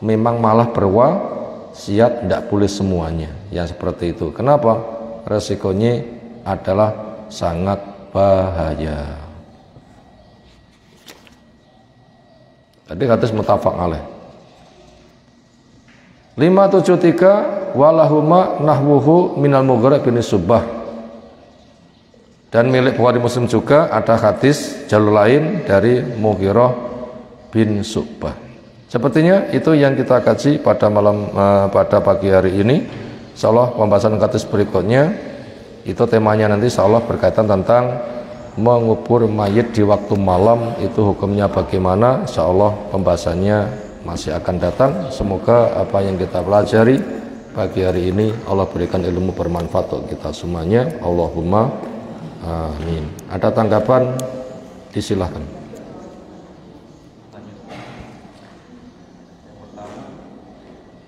memang malah berwasiat, tidak boleh semuanya yang seperti itu. Kenapa? Resikonya adalah sangat bahaya. Tadi hadis muttafaq alaih. 573 walahuma nahwuhu minal Mughirah bin Subah. Dan milik Bukhari Muslim juga ada hadis jalur lain dari Mughirah bin Subah. Sepertinya itu yang kita kaji pada pada pagi hari ini. Insyaallah pembahasan hadis berikutnya itu temanya nanti insyaallah berkaitan tentang mengubur mayit di waktu malam, itu hukumnya bagaimana. Insyaallah pembahasannya masih akan datang. Semoga apa yang kita pelajari pagi hari ini Allah berikan ilmu bermanfaat untuk kita semuanya. Allahumma amin. Ada tanggapan? Disilahkan. Yang pertama,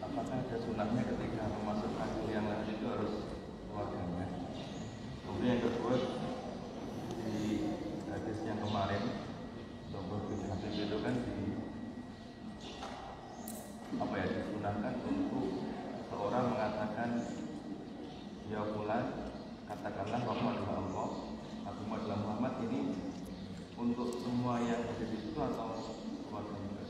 apakah ada sunahnya ketika memasukkan liang lahat itu harus keluarganya? Kemudian yang kedua, di hadis yang kemarin, Dr. bin Habib itu kan disunahkan untuk seorang mengatakan, ya fulan, katakanlah bahwa Allah, agama adalah Muhammad, ini untuk semua yang ada di situ atau keluarga juga?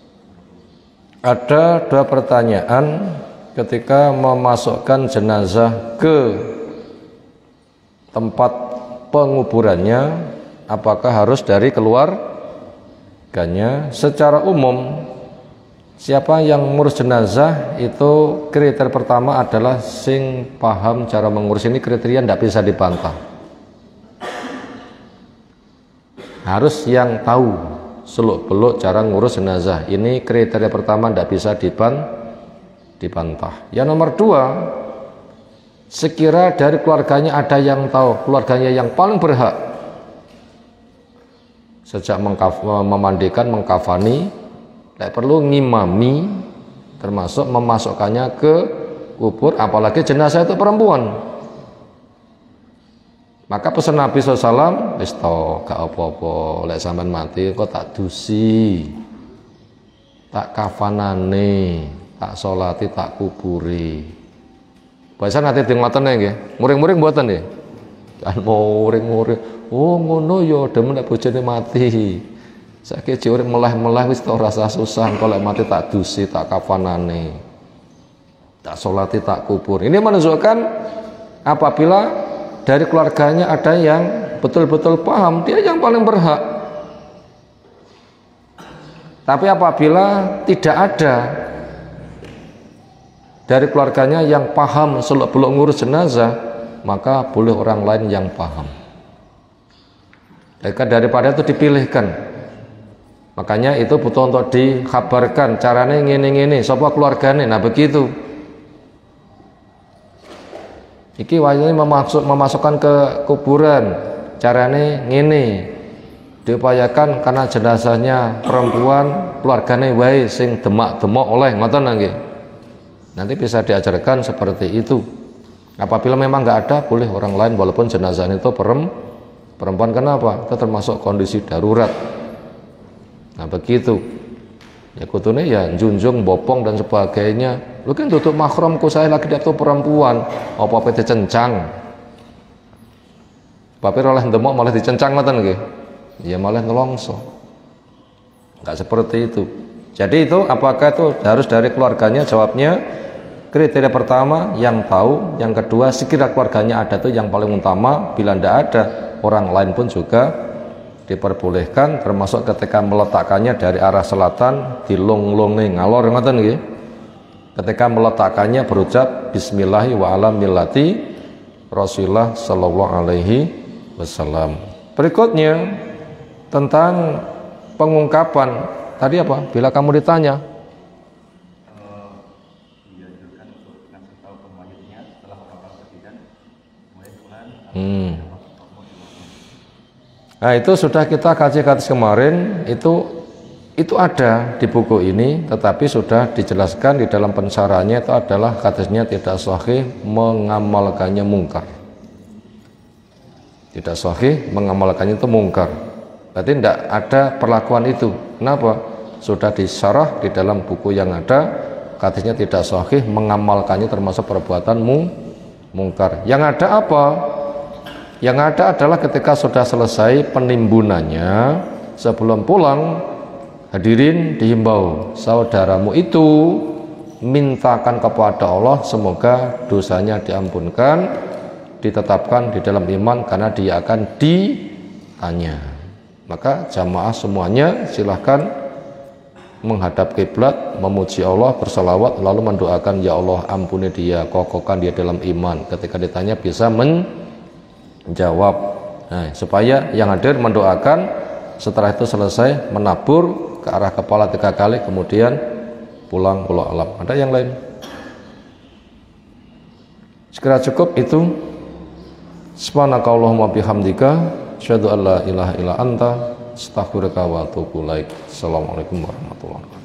Ada dua pertanyaan ketika memasukkan jenazah ke tempat penguburannya, apakah harus dari keluarganya? Secara umum, siapa yang mengurus jenazah itu kriteria pertama adalah sing paham cara mengurus. Ini kriteria tidak bisa dibantah. harus yang tahu seluk-beluk cara ngurus jenazah. Ini kriteria pertama, tidak bisa dibantah. Yang nomor dua, sekira dari keluarganya ada yang tahu, keluarganya yang paling berhak sejak memandikan, mengkafani, tidak perlu ngimami, termasuk memasukkannya ke kubur, apalagi jenazah itu perempuan. Maka pesan Nabi SAW, wis to gak apa-apa, lek sampean mati kok tak dusi, tak kafanane, tak solati, tak kuburi. Biasa nanti di ngoten nggih, muring-muring mboten nggih. Kan muring-muring. Oh ngono ya, demen nek bojone mati. Saiki jek urip meleh-meleh wis ora rasa susah, kok lek mati tak dusi, tak kafanane, tak solati, tak kubur. Ini menunjukkan apabila dari keluarganya ada yang betul-betul paham, dia yang paling berhak. Tapi apabila tidak ada dari keluarganya yang paham seluk-beluk ngurus jenazah, maka boleh orang lain yang paham. Daripada itu dipilihkan. Makanya itu butuh untuk dikabarkan caranya ngene-ngene, sapa keluargane. Nah begitu. Iki wajibnya memasukkan ke kuburan, carane ngene. Diupayakan karena jenazahnya perempuan, keluargane wae sing demak-demok oleh ngoten nggih. Nanti bisa diajarkan seperti itu. Apabila memang nggak ada, boleh orang lain walaupun jenazah itu perempuan. Kenapa? Itu termasuk kondisi darurat. Nah begitu. Ya kutune ya junjung, bopong dan sebagainya. Lu kan tutup mahramku, saya lagi itu perempuan. Apa-apa dicencang. Tapi oleh demok malah dicencang ngoten nggih. Ya malah nelongso. Enggak seperti itu. Jadi itu apakah itu harus dari keluarganya? Jawabnya kriteria pertama yang tahu, yang kedua sekira keluarganya ada itu yang paling utama. Bila tidak ada, orang lain pun juga diperbolehkan, termasuk ketika meletakkannya dari arah selatan di long-longe ngalor ngoten nggih. Ketika meletakkannya berucap bismillahi wa ala millati Rasulullah sallallahu alaihi wasallam. Berikutnya tentang pengungkapan tadi apa? Bila kamu ditanya dianjurkan untuk ngasih tahu ke mayitnya setelah orang ketidan mulai bulan Nah itu sudah kita kaji kasus kemarin, itu ada di buku ini, tetapi sudah dijelaskan di dalam pensaranya itu adalah hadisnya tidak sahih, mengamalkannya mungkar. Tidak sahih, mengamalkannya itu mungkar. Berarti tidak ada perlakuan itu. Kenapa? Sudah disyarah di dalam buku yang ada, hadisnya tidak sahih, mengamalkannya termasuk perbuatan mungkar. Yang ada apa? Yang ada adalah ketika sudah selesai penimbunannya, sebelum pulang, hadirin dihimbau, saudaramu itu mintakan kepada Allah semoga dosanya diampunkan, ditetapkan di dalam iman karena dia akan ditanya. Maka jamaah semuanya silahkan menghadap kiblat, memuji Allah, bersalawat, lalu mendoakan, ya Allah ampuni dia, kokohkan dia dalam iman. Ketika ditanya bisa menjawab. Nah, supaya yang hadir mendoakan, setelah itu selesai menabur ke arah kepala 3 kali, kemudian pulang pulau alam. Ada yang lain? Sekira cukup itu. Subhanakallahumma bihamdika asyhadu an la ilaha illa anta astaghfiruka wa atubu ilaik. Assalamualaikum warahmatullahi wabarakatuh.